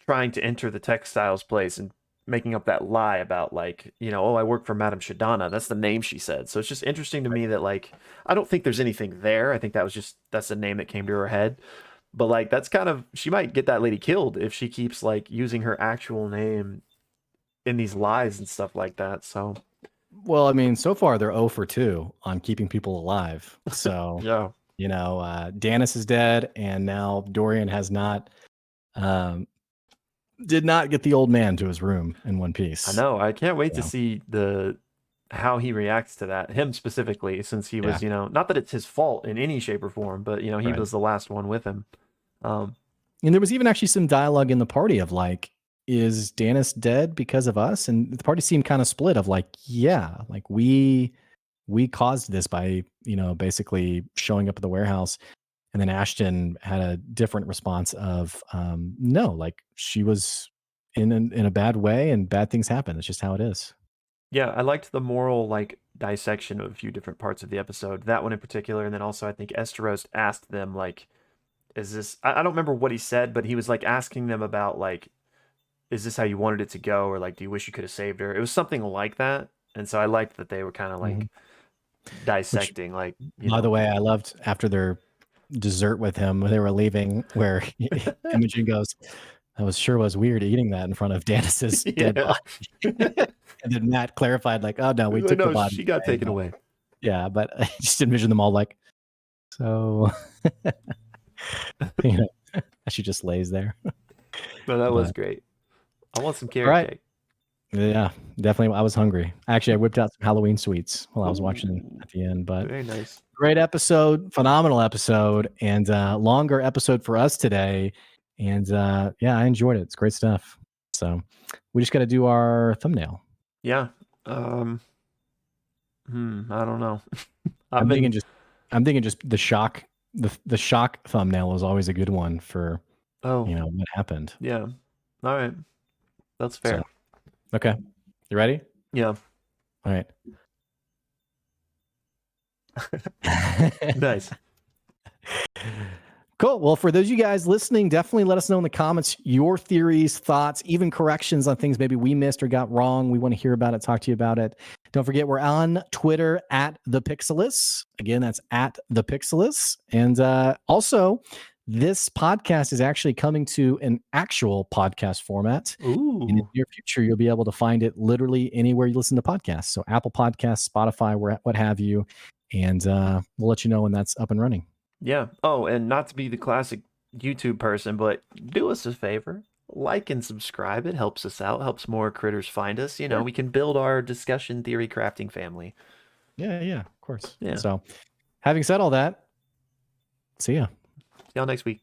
trying to enter the textiles place and making up that lie about like, oh, I work for Madame Shidana. That's the name she said. So it's just interesting to me that like I don't think there's anything there. I think that's the name that came to her head. But like that's kind of, she might get that lady killed if she keeps like using her actual name in these lies and stuff like that. So Well, I mean, so far they're 0 for 2 on keeping people alive. So, yeah, Danis is dead, and now Dorian has not did not get the old man to his room in one piece. I know. I can't wait to Yeah. see how he reacts to that. Him specifically, since he was, Yeah. not that it's his fault in any shape or form, but he Right. was the last one with him. And there was even actually some dialogue in the party of like, is Danis dead because of us? And the party seemed kind of split of like, yeah, like we caused this by, basically showing up at the warehouse. And then Ashton had a different response of, no, like she was in a bad way and bad things happen. It's just how it is. Yeah, I liked the moral like dissection of a few different parts of the episode. That one in particular, and then also I think Esteros asked them like, "Is this?" I don't remember what he said, but he was like asking them about like, "Is this how you wanted it to go?" Or like, "Do you wish you could have saved her?" It was something like that, and so I liked that they were kind of like Which, dissecting, like by the way, I loved after their dessert with him when they were leaving, where Imogen goes, "I was weird eating that in front of Danis's dead yeah. body." And then Matt clarified, like, "Oh no, we took the No, body she got away, taken but-" away. Yeah, but I just envision them all like, so, she just lays there. No, that was But great. I want some all carrot right, cake. yeah, definitely. I was hungry. Actually, I whipped out some Halloween sweets while I was watching Ooh, at the end. But very nice. great episode, phenomenal episode, and longer episode for us today. And yeah, I enjoyed it. It's great stuff. So we just got to do our thumbnail. Yeah. I don't know. I'm thinking just the shock. The shock thumbnail was always a good one for Oh, what happened. yeah. All right. That's So fair. okay, you ready? Yeah. All right. Nice. Cool. Well, for those of you guys listening, definitely let us know in the comments your theories, thoughts, even corrections on things maybe we missed or got wrong. We want to hear about it, talk to you about it. Don't forget, we're on Twitter at the Pixelists. Again, that's at the Pixelists. And also, this podcast is actually coming to an actual podcast format. Ooh. In the near future, you'll be able to find it literally anywhere you listen to podcasts. So Apple Podcasts, Spotify, what have you. And we'll let you know when that's up and running. Yeah. Oh, and not to be the classic YouTube person, but do us a favor. Like and subscribe. It helps us out, helps more critters find us. Sure. We can build our discussion theory crafting family. Yeah, of course. Yeah. So, having said all that, see ya. See y'all next week.